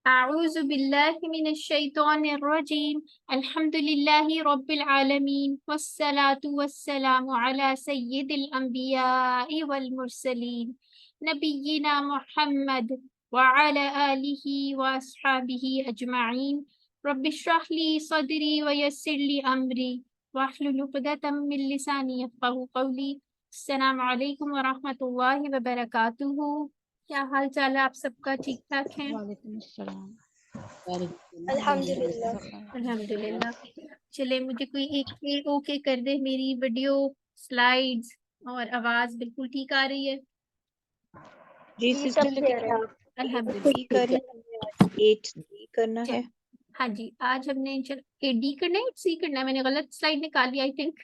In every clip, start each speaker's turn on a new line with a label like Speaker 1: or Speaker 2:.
Speaker 1: अऊज़ु बिल्लाहि मिनश शैतानिर रजीम। अल्हम्दुलिल्लाहि रब्बिल आलमीन वस्सलातु वस्सलामु अला सय्यिदिल अंबियाइ वल मुरसलीन नबिय्यिना मुहम्मद व अला आलिहि व अस्हाबिहि अजमईन। रब्बिश्रह ली सदरी व यस्सिर ली अमरी वहलुल उक़दतम मिन लिसानी यफ़क़हू क़ौली। अस्सलामु अलैकुम व रहमतुल्लाहि व बरकातुहू। क्या हाल चाल है आप सबका? ठीक ठाक है?
Speaker 2: वालेकुम अस्सलाम। वालेकुम
Speaker 3: अल्हम्दुलिल्लाह।
Speaker 1: अल्हम्दुलिल्लाह। चले, मुझे कोई एक ओके कर दे। मेरी वीडियो, स्लाइड्स और आवाज बिल्कुल ठीक आ रही है?
Speaker 2: जी
Speaker 3: जी
Speaker 2: सिस्टर,
Speaker 3: सब
Speaker 2: लेकिन
Speaker 3: कह रहे हैं।
Speaker 1: अल्हम्दुलिल्लाह।
Speaker 2: सी कर ही हमें आज 8D करना है।
Speaker 1: चल, हाँ जी, आज हमने डी करना है, सी करना है? मैंने गलत स्लाइड निकाली आई थिंक।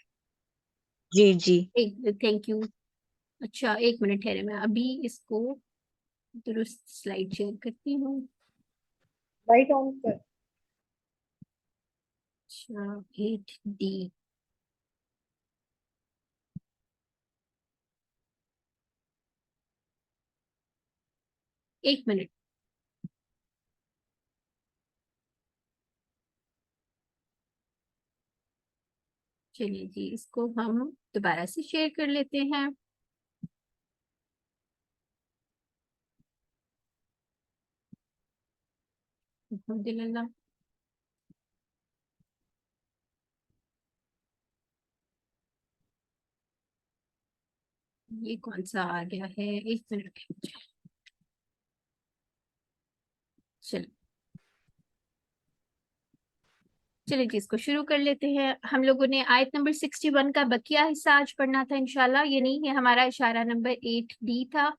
Speaker 2: जी जी।
Speaker 1: Thank you. अच्छा, एक मिनट ठहरे, मैं अभी इसको दुरुस्त स्लाइड शेयर करती हूँ।
Speaker 3: लाइट ऑन कर।
Speaker 1: अच्छा, 8D। एक मिनट। चलिए जी, इसको हम दोबारा से शेयर कर लेते हैं। अल्हम्दुलिल्लाह। ये कौन सा आ गया है? एक मिनट। चलो चलिए जी, इसको शुरू कर लेते हैं। हम लोगों ने आयत नंबर 61 का बकिया हिस्सा आज पढ़ना था इंशाल्लाह। ये नहीं, ये हमारा इशारा नंबर 8D था।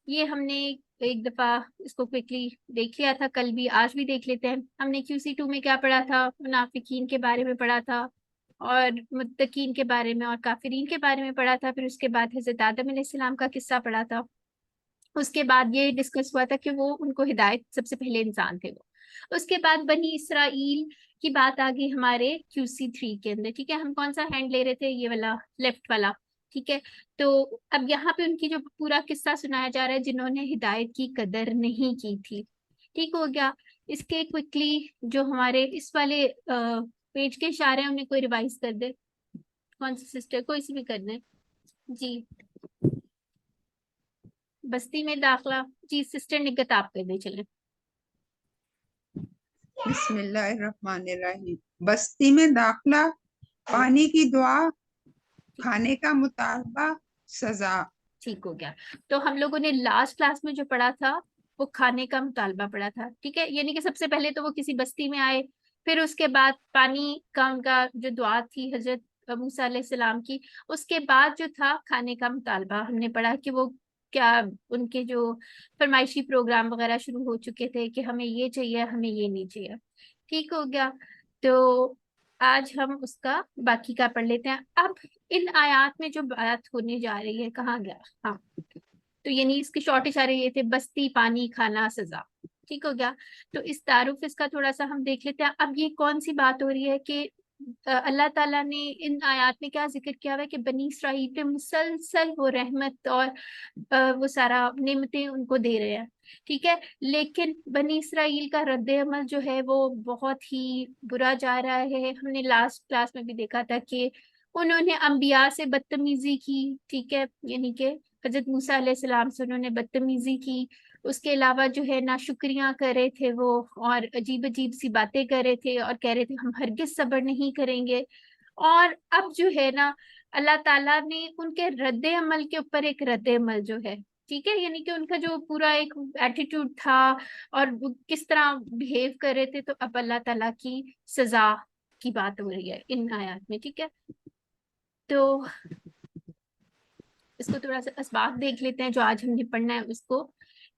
Speaker 1: ये हमने एक दफा इसको क्विकली देख लिया था, कल भी, आज भी देख लेते हैं। हमने QC2 में क्या पढ़ा था? मुनाफिकीन के बारे में पढ़ा था, और मुत्तकीन के बारे में और काफिरीन के बारे में पढ़ा था। फिर उसके बाद हजरत आदम अलैहिस्सलाम का किस्सा पढ़ा था। उसके बाद ये डिस्कस हुआ था कि वो, उनको हिदायत, सबसे पहले इंसान थे वो। उसके बाद बनी इसराइल की बात आ गई हमारे QC3 के अंदर। ठीक है, हम कौन सा हैंड ले रहे थे? ये वाला, लेफ्ट वाला। ठीक है, तो अब यहाँ पे उनकी जो पूरा किस्सा सुनाया जा रहा है, जिन्होंने हिदायत की कदर नहीं की थी। ठीक हो गया। इसके क्विकली जो हमारे इस वाले पेज के इशारे हैं, उन्हें कोई रिवाइज कर दे। कौन सी सिस्टर? कोई सी भी कर दे जी। बस्ती में दाखला। जी सिस्टर निगत, आप कर दे चले।
Speaker 4: बिस्मिल्लाहिर्रहमानिर्रहीम। बस्ती में दाखला, पानी की दुआ, खाने का मुतालबा, सजा।
Speaker 1: ठीक हो गया। तो हम लोगों ने लास्ट क्लास में जो पढ़ा था, वो खाने का मुतालबा पढ़ा था। ठीक है, यानी कि सबसे पहले तो वो किसी बस्ती में आए, फिर उसके बाद पानी का उनका जो दुआ थी हजरत मूसा अलैहिस्सलाम की, उसके बाद जो था खाने का मुतालबा, हमने पढ़ा कि वो क्या, उनके जो फरमाइशी प्रोग्राम वगैरह शुरू हो चुके थे कि हमें ये चाहिए, हमें ये नहीं चाहिए। ठीक हो गया। तो आज हम उसका बाकी का पढ़ लेते हैं। अब इन आयात में जो बात होने जा रही है, कहाँ गया? हाँ, तो यानी इसके शॉर्ट इशारे ये थे: बस्ती, पानी, खाना, सजा। ठीक हो गया। तो इस तारुफ इसका थोड़ा सा हम देख लेते हैं। अब ये कौन सी बात हो रही है कि अल्लाह ताला ने इन आयात में क्या जिक्र किया हुआ है कि बनी इसराइल पे मुसलसल वो रहमत और वो सारा नेमतें उनको दे रहे हैं। ठीक है, लेकिन बनी इसराइल का रद्द अमल जो है वो बहुत ही बुरा जा रहा है। हमने लास्ट क्लास में भी देखा था कि उन्होंने अंबिया से बदतमीजी की। ठीक है, यानी कि हजरत मूसा अलैहिस्सलाम से उन्होंने बदतमीजी की। उसके अलावा जो है ना, शुक्रिया कर रहे थे वो, और अजीब अजीब सी बातें कर रहे थे, और कह रहे थे हम हरगिज सब्र नहीं करेंगे। और अब जो है ना, अल्लाह ताला ने उनके रद्द अमल के ऊपर एक रद्द अमल जो है, ठीक है, यानी कि उनका जो पूरा एक एटीट्यूड था और वो किस तरह बिहेव कर रहे थे, तो अब अल्लाह ताला की सजा की बात हो रही है इन आयत में। ठीक है, तो इसको थोड़ा सा असबाब देख लेते हैं जो आज हमने पढ़ना है। उसको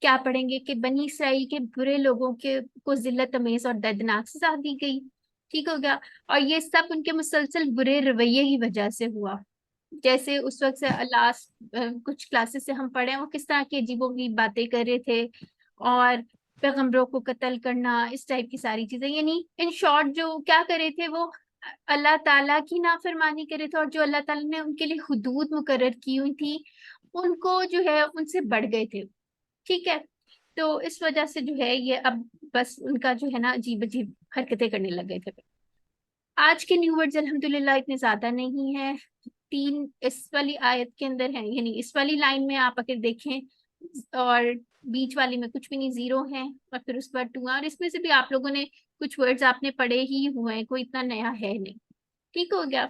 Speaker 1: क्या पढ़ेंगे कि बनी इसराइल के बुरे लोगों के को जिल्लत अमेज और दर्दनाक सजा दी गई। ठीक हो गया। और ये सब उनके मुसलसल बुरे रवैये की वजह से हुआ। जैसे उस वक्त से लास्ट कुछ क्लासेस से हम पढ़े हैं, वो किस तरह की अजीबों की बातें कर रहे थे, और पैगंबरों को कत्ल करना, इस टाइप की सारी चीजें। यानी इन शॉर्ट जो क्या करे थे वो, अल्लाह ताला की नाफरमानी करे थे, और जो अल्लाह ताला ने उनके लिए हुदूद मुकर्रर की हुई थी, उनको जो है उनसे बढ़ गए थे। ठीक है, तो इस वजह से जो है ये अब बस उनका जो है ना अजीब अजीब हरकतें करने लग गए थे। आज के न्यू वर्ड्स अल्हम्दुलिल्लाह इतने ज्यादा नहीं है, 3 इस वाली आयत के अंदर है, यानी इस वाली लाइन में आप अगर देखें, और बीच वाली में कुछ भी नहीं, 0 है, और फिर उस पर 2 है, और इसमें से भी आप लोगों ने कुछ वर्ड्स आपने पढ़े ही हुए हैं, कोई इतना नया है नहीं। ठीक हो गया।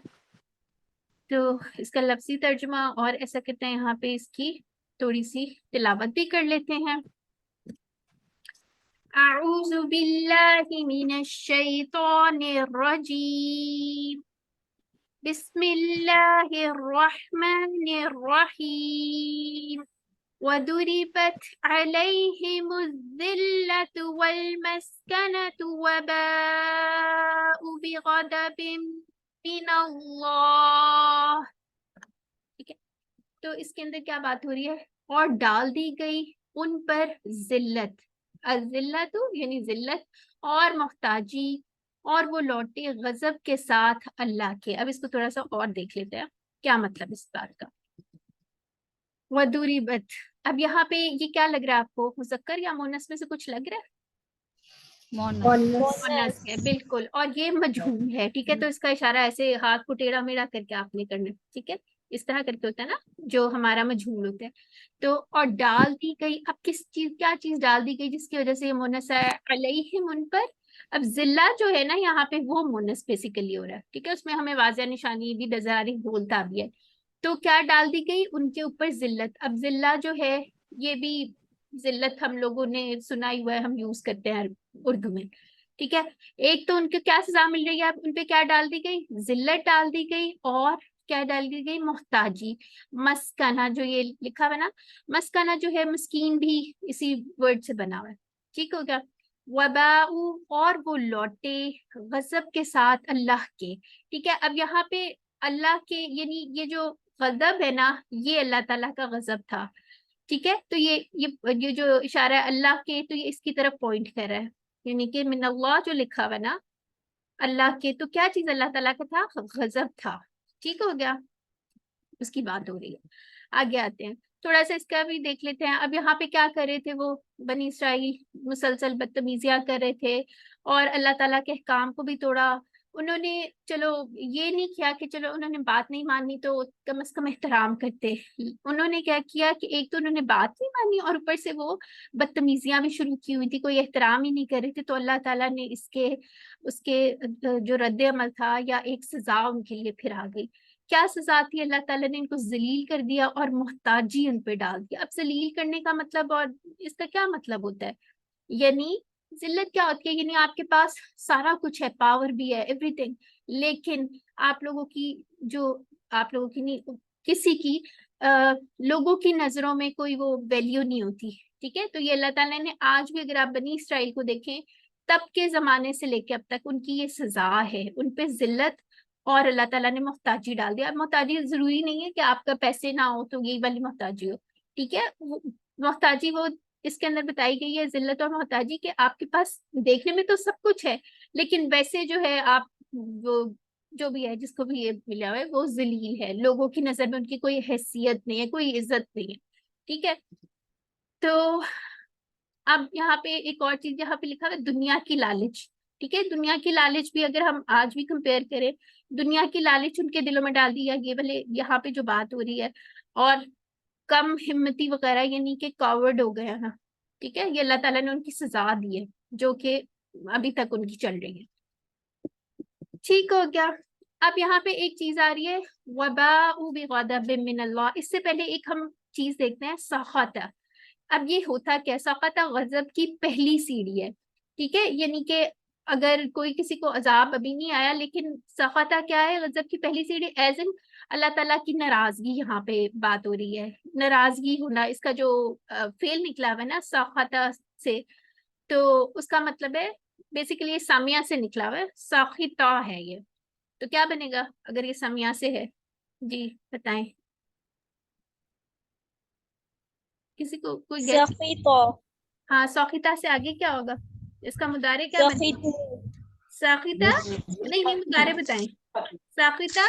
Speaker 1: तो इसका लफ्जी तर्जुमा और ऐसा कहते हैं यहाँ पे इसकी थोड़ी सी तिलावत भी कर लेते हैं। अऊज़ु बिल्लाहि मिनश शैतानिर रजीम, बिस्मिल्लाहिर रहमानिर रहीम, वदुरिबत अलैहिमुज़्ज़िल्लतु वल्मस्कनतु वबाउ बिग़ज़बिन मिनल्लाह। ठीक है, तो इसके अंदर क्या बात हो रही है, और डाल दी गई उन पर जिल्लत, अजिल्लतु यानी जिल्लत और मोहताजी, और वो लौटे गजब के साथ अल्लाह के। अब इसको थोड़ा सा और देख लेते हैं क्या मतलब इस बात का। वदुरिबत, अब यहाँ पे ये क्या लग रहा है आपको, मुज़क्कर या मुन्नस में से कुछ लग रहा है? मुन्नस है बिल्कुल, और ये मजहूल है। ठीक है, तो इसका इशारा ऐसे हाथ को टेढ़ा मेढ़ा करके आपने करना है। ठीक है, इस तरह करके होता है ना जो हमारा मजहूल होता है। तो और डाल दी गई, अब किस चीज, क्या चीज डाल दी गई जिसकी वजह से ये मुन्नस है, अलैहिम उन पर। अब जिल्ला जो है ना यहाँ पे वो मुन्नस बेसिकली हो रहा है। ठीक है, उसमें हमें वाज़िह निशानी भी नजर आ रही, बोलता भी है। तो क्या डाल दी गई उनके ऊपर जिल्लत। अब जिल्ला जो है ये भी जिल्लत हम लोगों ने सुना ही हुआ है, हम यूज करते हैं उर्दू में। ठीक है, एक तो उनके क्या सजा मिल रही है, अब उनपे क्या डाल दी गई, जिल्लत डाल दी गई, और क्या डाल दी गई, मोहताजी। मस्काना जो ये लिखा हुआ है ना, मस्काना जो है मस्कीन भी इसी वर्ड से बना हुआ है। ठीक हो गया। वबाउ, और वो लौटे गजब के साथ अल्लाह के। ठीक है, अब यहाँ पे अल्लाह के, यानी ये जो गजब है ना, ये अल्लाह ताला का गजब था। ठीक है, तो ये जो इशारा है अल्लाह के, तो ये इसकी तरफ पॉइंट कर रहा है, यानी कि मिनल्लाह जो लिखा हुआ है ना अल्लाह के, तो क्या चीज अल्लाह ताला का था, गजब था। ठीक हो गया, उसकी बात हो रही है। आगे आते हैं, थोड़ा सा इसका भी देख लेते हैं। अब यहाँ पे क्या कर रहे थे वो बनी इसराइल, मुसलसल बदतमीजियां कर रहे थे और अल्लाह ताला के अहकाम को भी तोड़ा उन्होंने। चलो ये नहीं किया कि चलो उन्होंने बात नहीं मानी तो कम से कम एहतराम करते। उन्होंने क्या किया कि एक तो उन्होंने बात नहीं मानी और ऊपर से वो बदतमीजियां भी शुरू की हुई थी, कोई एहतराम ही नहीं कर रहे थे। तो अल्लाह ताला ने इसके उसके जो रद्द अमल था या एक सजा उनके लिए फिर आ गई। क्या सजा थी, अल्लाह ताला ने इनको जलील कर दिया और मोहताजी उन पे डाल दिया। अब जलील करने का मतलब और इसका क्या मतलब होता है, यानी जिल्लत क्या होती है, यानी आपके पास सारा कुछ है, पावर भी है, एवरीथिंग, लेकिन आप लोगों की जो, आप लोगों की नहीं, किसी की लोगों की नजरों में कोई वो वैल्यू नहीं होती। ठीक है, तो ये अल्लाह ताला ने आज भी, अगर आप बनी इसराइल को देखें तब के जमाने से लेके अब तक उनकी ये सजा है, उन पे जिल्लत, और अल्लाह ताला ने मोहताजी डाल दिया। अब मोहताजी जरूरी नहीं है कि आपका पैसे ना हो तो यही वाली मोहताजी हो। ठीक है, मोहताजी वो इसके अंदर बताई गई है, जिल्लत और मोहताजी, कि आपके पास देखने में तो सब कुछ है लेकिन वैसे जो है आप वो जो भी है जिसको भी ये मिला हुआ है वो जलील है, लोगों की नजर में उनकी कोई हैसियत नहीं है, कोई इज्जत नहीं है। ठीक है, तो अब यहाँ पे एक और चीज यहाँ पे लिखा है, दुनिया की लालच। ठीक है, दुनिया की लालच भी अगर हम आज भी कंपेयर करें, दुनिया की लालच उनके दिलों में डाल दिया, ये वाले यहाँ पे जो बात हो रही है, और कम हिम्मती वगैरह, यानी कि कावर्ड हो गए हैं। ठीक है, ये अल्लाह ताला ने उनकी सजा दी है जो कि अभी तक उनकी चल रही है। ठीक हो गया। अब यहाँ पे एक चीज आ रही है, वबाउ बिग़ज़बिन मिनल्लाह। इससे पहले एक हम चीज देखते हैं, सख़त। अब ये होता क्या, सख़त गजब की पहली सीढ़ी है। ठीक है, यानी कि अगर कोई किसी को अजाब अभी नहीं आया, लेकिन सख़त क्या है, गजब की पहली सीढ़ी, एज इन अल्लाह ताला की नाराजगी। यहाँ पे बात हो रही है नाराजगी होना, इसका जो फेल निकला हुआ है ना सख़त से, तो उसका मतलब है बेसिकली ये सामिया से निकला हुआ है, साखिता है ये। तो क्या बनेगा अगर ये सामिया से है, जी बताएं, किसी को कोई गेस।
Speaker 3: सखीतो
Speaker 1: हाँ, सौखिता से आगे क्या होगा, इसका मुदारे क्या बनेगा,
Speaker 3: सखीतु
Speaker 1: साखिता, नहीं नहीं मुदारे बताएं। साखिता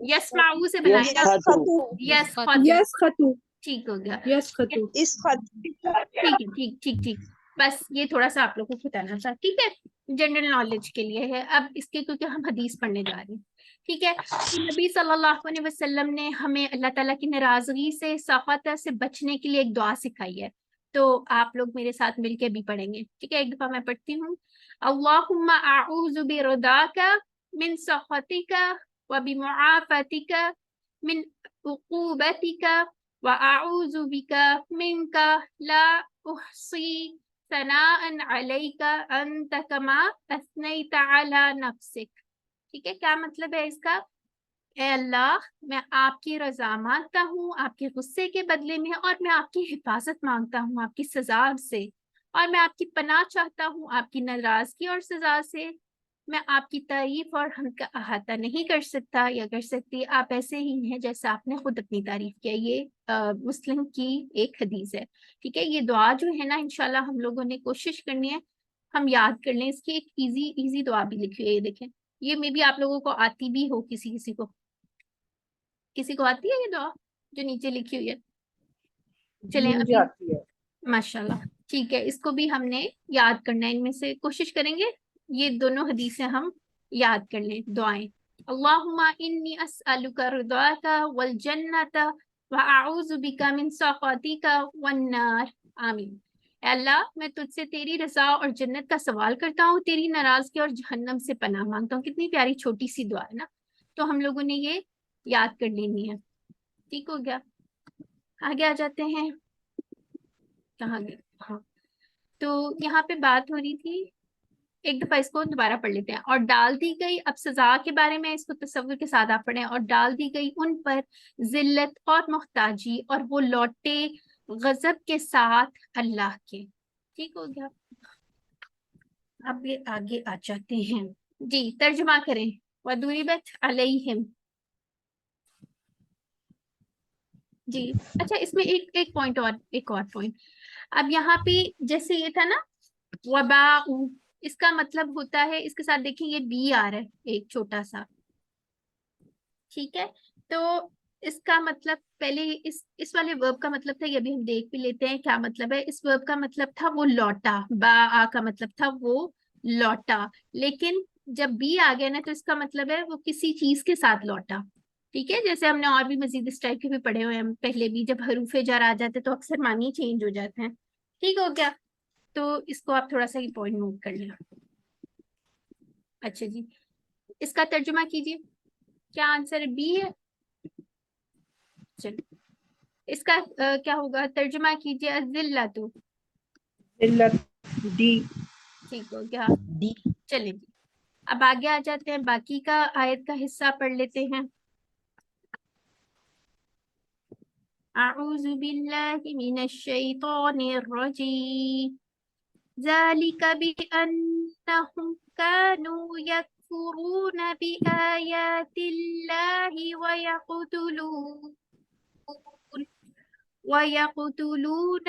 Speaker 1: यस्माऊ से बनाएगा,
Speaker 3: यस्खतु
Speaker 1: यस्खतु।
Speaker 3: यस्खतु
Speaker 1: ठीक हो गया।
Speaker 3: यस खतू।
Speaker 2: इस खत
Speaker 1: ठीक है, ठीक ठीक ठीक। बस ये थोड़ा सा आप लोगों को बताना था, ठीक है, जनरल नॉलेज के लिए है। अब इसके क्योंकि हम हदीस पढ़ने जा रहे हैं, ठीक है। तो नबी सल्लल्लाहु अलैहि वसल्लम ने हमें अल्लाह ताला की नाराजगी से, सख़त से बचने के लिए एक दुआ सिखाई है। तो आप लोग मेरे साथ मिलके भी पढ़ेंगे, ठीक है। एक दफा मैं पढ़ती हूँ। अल्लाहुम्मा अऊज़ु बिरदाका मिन सख़तिका व बिमुआफ़तिका मिन उक़ूबतिका व अऊज़ु बिका मिनका ला उहसी सनाअन अलैका अंत कमा असनैत अला नफ्सिक। ठीक है, क्या मतलब है इसका? ए अल्लाह, मैं आपकी रजा मांगता हूँ आपके गुस्से के बदले में, और मैं आपकी हिफाजत मांगता हूँ आपकी सजा से, और मैं आपकी पनाह चाहता हूँ आपकी नाराजगी और सजा से। मैं आपकी तारीफ और हम का अहाता नहीं कर सकता या कर सकती, आप ऐसे ही हैं जैसा आपने खुद अपनी तारीफ किया। ये मुस्लिम की एक हदीस है, ठीक है। ये दुआ जो है ना, इंशाल्लाह हम लोगों ने कोशिश करनी है हम याद कर लें। इसकी एक इजी इजी दुआ भी लिखी हुई है, ये देखें। ये मे बी आप लोगों को आती भी हो, किसी को आती है ये दुआ जो नीचे लिखी हुई है? चलें
Speaker 3: मुझे
Speaker 1: अभी,
Speaker 3: आती है।
Speaker 1: माशाल्लाह, ठीक है। इसको भी हमने याद करना है, इनमें से कोशिश करेंगे ये दोनों हदीसें हम याद कर लें, दुआएं। अल्लाहुम्मा इन्नी अस्अलुका रिदाका वल जन्नता व अऊज़ु बिका मिन सख़तिका वन नार। आमीन। ऐ अल्लाह, मैं तुझसे तेरी रजा और जन्नत का सवाल करता हूँ, तेरी नाराजगी और जहन्नम से पनाह मांगता हूँ। कितनी प्यारी छोटी सी दुआ है ना। तो हम लोगों ने ये याद कर लेनी है, ठीक हो गया। आगे आ जाते हैं, कहाँ गए? हाँ, तो यहाँ पे बात हो रही थी, एक दफा इसको दोबारा पढ़ लेते हैं। और डाल दी गई, अब सजा के बारे में इसको तसव्वुर के साथ आप पढ़ें। और डाल दी गई उन पर जिल्लत और मोहताजी, और वो लौटे गजब के साथ अल्लाह के। ठीक हो गया। अब ये आगे आ जाते हैं जी, तर्जुमा करें। वदुरिबत अलैहिम। जी, अच्छा, इसमें एक पॉइंट और, एक और पॉइंट। अब यहाँ पे जैसे ये था ना वबाउ, इसका मतलब होता है, इसके साथ देखिए ये बी आ रहा है एक छोटा सा, ठीक है। तो इसका मतलब पहले इस वाले वर्ब का मतलब था, ये भी हम देख भी लेते हैं क्या मतलब है। इस वर्ब का मतलब था वो लौटा, बा आ का मतलब था वो लौटा। लेकिन जब बी आ गया ना, तो इसका मतलब है वो किसी चीज के साथ लौटा, ठीक है। जैसे हमने और भी मजीद इस टाइप के भी पढ़े हुए हैं पहले भी, जब हरूफे जार आ जाते तो अक्सर मानी चेंज हो जाते हैं, ठीक हो गया। तो इसको आप थोड़ा सा ये पॉइंट नोट कर लें। अच्छा जी, इसका तर्जुमा कीजिए। क्या आंसर बी है? चलो, इसका क्या होगा? तर्जुमा कीजिए। अज़िल्लतु।
Speaker 3: जिल्लत डी।
Speaker 1: ठीक हो गया।
Speaker 2: डी।
Speaker 1: चलिए जी, अब आगे आ जाते हैं, बाकी का आयत का हिस्सा पढ़ लेते हैं। अऊज़ु बिल्लाहि मिनश शैतानिर रजीम। ज़ालिका बिअन्नहुम कानू यकफुरून बिआयातिल्लाहि वयक़तुलून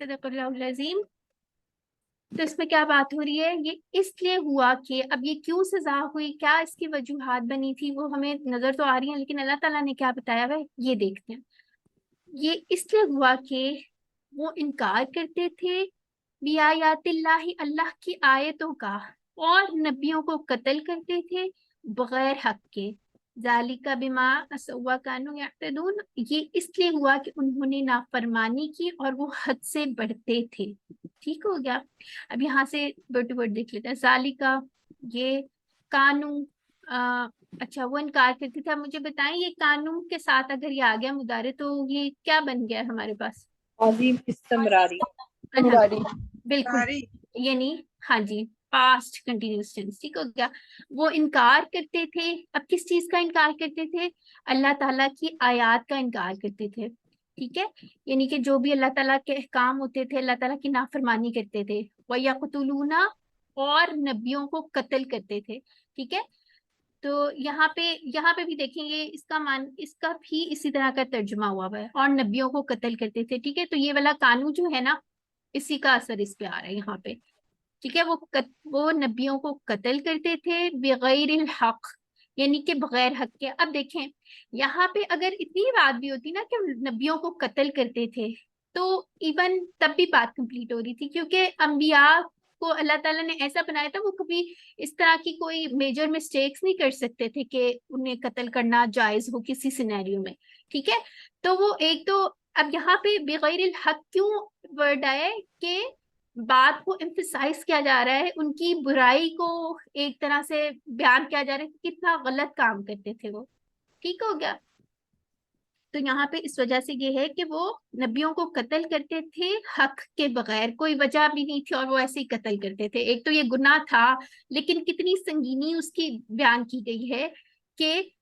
Speaker 1: सदक़ल्लाहुल अज़ीम। तो इसमें क्या बात हो रही है? ये इसलिए हुआ कि, अब ये क्यों सजा हुई, क्या इसकी वजूहात बनी थी, वो हमें नजर तो आ रही है, लेकिन अल्लाह ताला ने क्या बताया हुआ है ये देखते हैं। ये इसलिए हुआ कि वो इनकार करते थे बिआयातिल्लाहि, अल्लाह की आयतों का, और नबियों को कत्ल करते थे बगैर हक के। जालिका बिमा असवा कानू यातदून, ये इसलिए हुआ कि उन्होंने नाफरमानी की और वो हद से बढ़ते थे, ठीक हो गया। अब यहाँ से वर्ड टू वर्ड देख लेते हैं। जालिका, ये कानू, अच्छा, वो इनकार करते थे। अब मुझे बताएं, ये कानून के साथ अगर ये आ गया मुदारे, तो ये क्या बन गया हमारे पास?
Speaker 3: अजीम इस्तमरारी।
Speaker 1: अल्हम्दुलिल्लाह, बिल्कुल,
Speaker 4: सारी
Speaker 1: यानी हाँ जी, पास्ट कंटिन्यूस टेंस, ठीक हो गया। वो इनकार करते थे, अब किस चीज का इनकार करते थे? अल्लाह ताला की आयत का इनकार करते थे, ठीक है। यानी कि जो भी अल्लाह ताला के अहकाम होते थे, अल्लाह ताला की नाफरमानी करते थे। वयक़तुलूना, और नबियों को कत्ल करते थे, ठीक है। तो यहाँ पे भी देखेंगे, इसका मान, इसका भी इसी तरह का तर्जुमा हुआ है, और नबियों को कत्ल करते थे, ठीक है। तो ये वाला कानून जो है ना, इसी का असर इस पे आ रहा है यहाँ पे। ठीक है, वो नबियों को कत्ल करते थे बगैर हक, यानी कि बगैर हक के। अब देखें यहाँ पे अगर इतनी बात भी होती ना कि नबियों को कत्ल करते थे, तो इवन तब भी बात कंप्लीट हो रही थी, क्योंकि अंबिया को अल्लाह ताला ने ऐसा बनाया था, वो कभी इस तरह की कोई मेजर मिस्टेक्स नहीं कर सकते थे कि उन्हें कत्ल करना जायज हो किसी सिनेरियो में। ठीक है, तो वो एक तो, अब यहाँ पे बगैर हक क्यों वर्ड आया है कि बात को एम्फसाइज किया जा रहा है, उनकी बुराई को एक तरह से बयान किया जा रहा है कि कितना गलत काम करते थे वो। ठीक हो गया, तो यहाँ पे इस वजह से ये है कि वो नबियों को कत्ल करते थे हक के बगैर, कोई वजह भी नहीं थी और वो ऐसे ही कत्ल करते थे। एक तो ये गुनाह था, लेकिन कितनी संगीनी उसकी बयान की गई है कि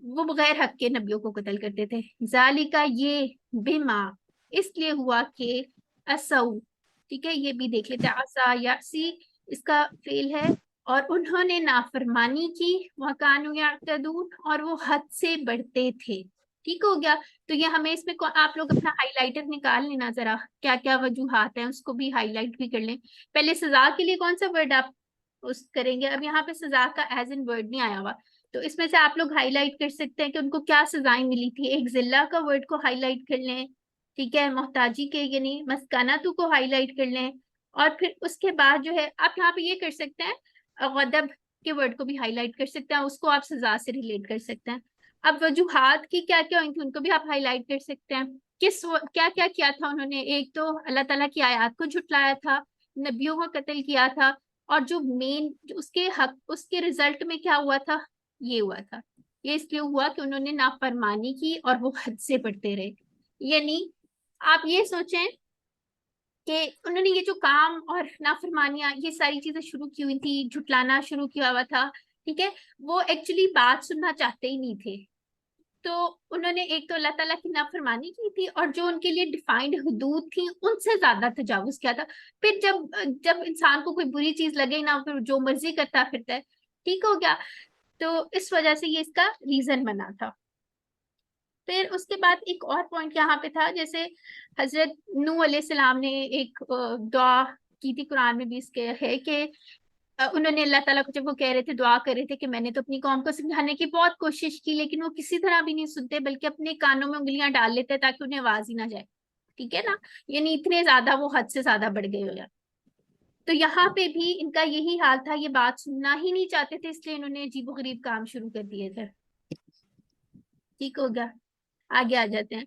Speaker 1: वो बगैर हक के नबियों को कत्ल करते थे। जालिका ये बिमा, इसलिए हुआ कि असऊ, ठीक है ये भी देख लेते हैं, असा यासी इसका फेल है, और उन्होंने नाफरमानी की, वकानु यातदून, और वो हद से बढ़ते थे। ठीक हो गया, तो ये हमें इसमें आप लोग अपना हाइलाइटर निकाल लेना जरा, क्या क्या वजूहात हैं उसको भी हाईलाइट भी कर लें। पहले सजा के लिए कौन सा वर्ड आप उस करेंगे, अब यहाँ पे सजा का एज इन वर्ड नहीं आया हुआ, तो इसमें से आप लोग हाईलाइट कर सकते हैं कि उनको क्या सजाएं मिली थी। एक जिल्ला का वर्ड को हाईलाइट कर लें, ठीक है, मोहताजी के यानी मस्कानातु को हाईलाइट कर लें, और फिर उसके बाद जो है आप यहाँ पे ये कर सकते हैं, गदब के वर्ड को भी हाईलाइट कर सकते हैं, उसको आप सजा से रिलेट कर सकते हैं। अब वजूहात की क्या क्या हुई थी उनको भी आप हाईलाइट कर सकते हैं, क्या क्या किया था उन्होंने। एक तो अल्लाह ताला की आयत को झुटलाया था, नबियों को कत्ल किया था, और जो मेन उसके हक उसके रिजल्ट में क्या हुआ था, ये हुआ था, ये इसलिए हुआ कि उन्होंने नाफरमानी की और वो हद से बढ़ते रहे। यानी आप ये सोचें कि उन्होंने ये जो काम और नाफरमानियां ये सारी चीजें शुरू की हुई थी, झुटलाना शुरू किया हुआ था, ठीक है, वो एक्चुअली बात सुनना चाहते ही नहीं थे। तो उन्होंने एक तो अल्लाह ताला की नाफरमानी की थी, और जो उनके लिए डिफाइंड हुदूद थी उनसे ज्यादा तजावुज किया था। फिर जब जब इंसान को कोई बुरी चीज लगे ना, फिर जो मर्जी करता फिरता है। ठीक हो गया, तो इस वजह से ये इसका रीजन बना था। फिर उसके बाद एक और पॉइंट यहाँ पे था, जैसे हजरत नूह अलैहिस्सलाम ने एक दुआ की थी, कुरान में भी इसके है कि उन्होंने अल्लाह ताला को जब वो कह रहे थे, दुआ कर रहे थे कि मैंने तो अपनी कौम को समझाने की बहुत कोशिश की, लेकिन वो किसी तरह भी नहीं सुनते, बल्कि अपने कानों में उंगलियां डाल लेते ताकि उन्हें आवाज ही ना जाए। ठीक है ना, यानी इतने ज्यादा वो हद से ज्यादा बढ़ गए हो जाए। तो यहाँ पे भी इनका यही हाल था, ये बात सुनना ही नहीं चाहते थे, इसलिए इन्होंने अजीबोगरीब काम शुरू कर दिए थे। ठीक हो गया, आगे आ जाते हैं।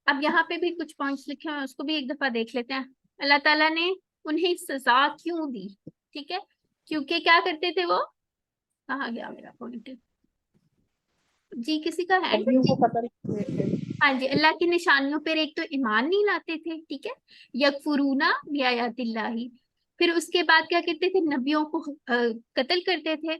Speaker 1: अब यहाँ पे भी कुछ पॉइंट्स लिखे हुए हैं, उसको भी एक दफा देख लेते हैं। अल्लाह ताला ने उन्हें सजा क्यों दी, ठीक है, क्योंकि क्या करते थे वो, कहाँ गया मेरा पॉइंट जी, किसी का हैंड।
Speaker 3: नबियों को कत्ल किए थे।
Speaker 1: हाँ जी, अल्लाह की निशानियों पर एक तो ईमान नहीं लाते थे, ठीक है, यकफुरूना बिआयातिल्लाही, फिर उसके बाद क्या करते थे, नबियों को कत्ल करते थे,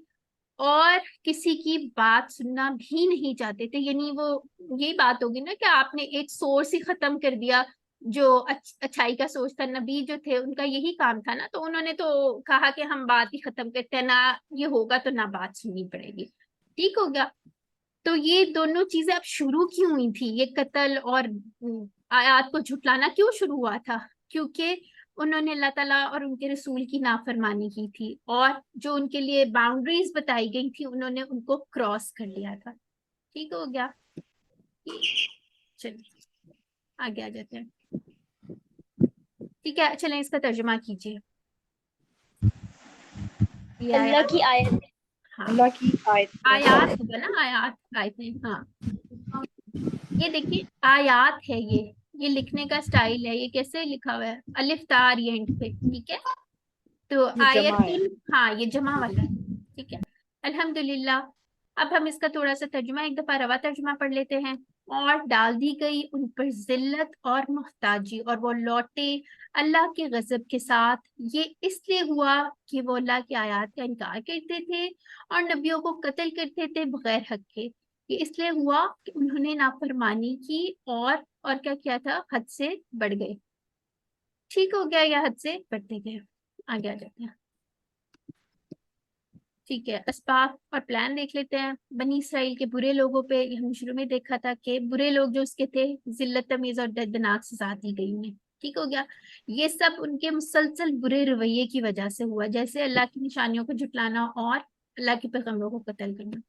Speaker 1: और किसी की बात सुनना भी नहीं चाहते थे। यानी वो यही बात होगी ना कि आपने एक सोर्स ही खत्म कर दिया, जो अच्छाई का सोर्स था। नबी जो थे उनका यही काम था ना, तो उन्होंने तो कहा कि हम बात ही खत्म करते हैं, ना ये होगा तो ना बात सुननी पड़ेगी। ठीक हो गया, तो ये दोनों चीजें अब शुरू क्यों हुई थी, ये कत्ल और आयात को झुटलाना क्यों शुरू हुआ था, क्योंकि उन्होंने अल्लाह ताला और उनके रसूल की नाफरमानी की थी, और जो उनके लिए बाउंड्रीज बताई गई थी उन्होंने उनको क्रॉस कर लिया था। ठीक हो गया, चलिए आगे आ जाते हैं। ठीक है, चलें इसका तर्जुमा कीजिए। ये
Speaker 5: अल्लाह
Speaker 1: आयात,
Speaker 5: की आयत है।
Speaker 1: हाँ
Speaker 3: अल्लाह की आयत है।
Speaker 1: आयात होगा ना, आयात आयतें, हाँ ये देखिए आयात है, ये लिखने का स्टाइल है, ये कैसे लिखा हुआ है, अलिफ तार ये एंड पे, ठीक है, तो
Speaker 3: ये जमा है।
Speaker 1: आयतुल, हाँ ये जमा वाला है, ठीक है, अल्हम्दुलिल्लाह। अब हम इसका थोड़ा सा तर्जुमा एक दफा रवा तर्जुमा पढ़ लेते हैं। और डाल दी गई उन पर जिल्लत और मोहताजी, और वो लौटे अल्लाह के गजब के साथ। ये इसलिए हुआ कि वो अल्लाह की आयत का इनकार करते थे और नबियों को कत्ल करते थे बगैर हक के। ये इसलिए हुआ कि उन्होंने नाफरमानी की, और क्या किया था, हद से बढ़ गए। ठीक हो गया, या हद से बढ़ते गए। आगे आ जाते हैं। ठीक है, अस्बाब और प्लान देख लेते हैं। बनी इसराइल के बुरे लोगों पे हमने शुरू में देखा था कि बुरे लोग जो उसके थे, जिल्लत तमीज और दर्दनाक सजा दी गई उन्हें। ठीक हो गया। ये सब उनके मुसलसल बुरे रवैये की वजह से हुआ, जैसे अल्लाह की निशानियों को झुटलाना और अल्लाह के पैगंबरों को कत्ल करना।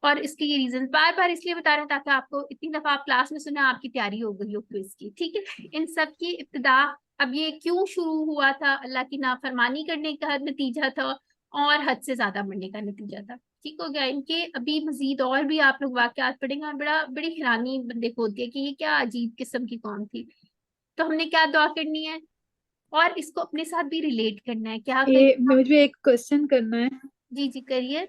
Speaker 1: और इसके ये रीजन बार बार इसलिए बता रहे हैं ताकि आपको इतनी दफा आप क्लास में सुना, आपकी तैयारी हो गई हो क्विज की, ठीक है। इन सब की इब्तिदा, अब ये क्यों शुरू हुआ था, अल्लाह की नाफरमानी करने का नतीजा था और हद से ज्यादा बढ़ने का नतीजा था। ठीक हो गया। इनके अभी मजीद और भी आप लोग वाकयात पढ़ेंगे और बड़ी हैरानी बंदे को होती है कि ये क्या अजीब किस्म की कौम थी। तो हमने क्या दुआ करनी है और इसको अपने साथ भी रिलेट करना है, क्या
Speaker 3: ये
Speaker 1: करना।
Speaker 3: मुझे एक क्वेश्चन करना है।
Speaker 1: जी जी करिए।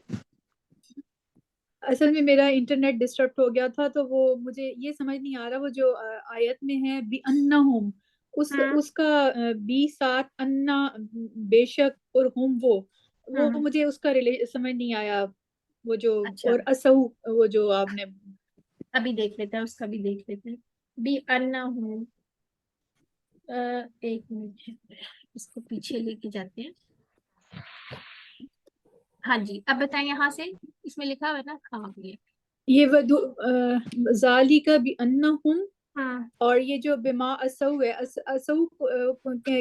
Speaker 3: असल में मेरा इंटरनेट डिस्टर्ब हो गया था, तो वो मुझे ये समझ नहीं आ रहा, वो जो आयत में है बी अन्ना हुम,
Speaker 1: हम्म
Speaker 3: उसका बी साथ अन्ना बेशक और हुम, वो
Speaker 1: हम्म।
Speaker 3: मुझे उसका रिले समझ नहीं आया। वो जो
Speaker 1: अच्छा
Speaker 3: और असहु, वो जो आपने।
Speaker 1: अभी देख लेते हैं, उसका भी देख लेते हैं। बी अन्ना हूँ, एक मिनट, इसको पीछे लेके जाते हैं। हाँ जी अब बताएं यहाँ से, इसमें लिखा हुआ है ना, हाँ ये।
Speaker 3: ये वदु जाली का भी अन्ना हुम,
Speaker 1: हाँ
Speaker 3: और ये जो बिमा असहु है, असहु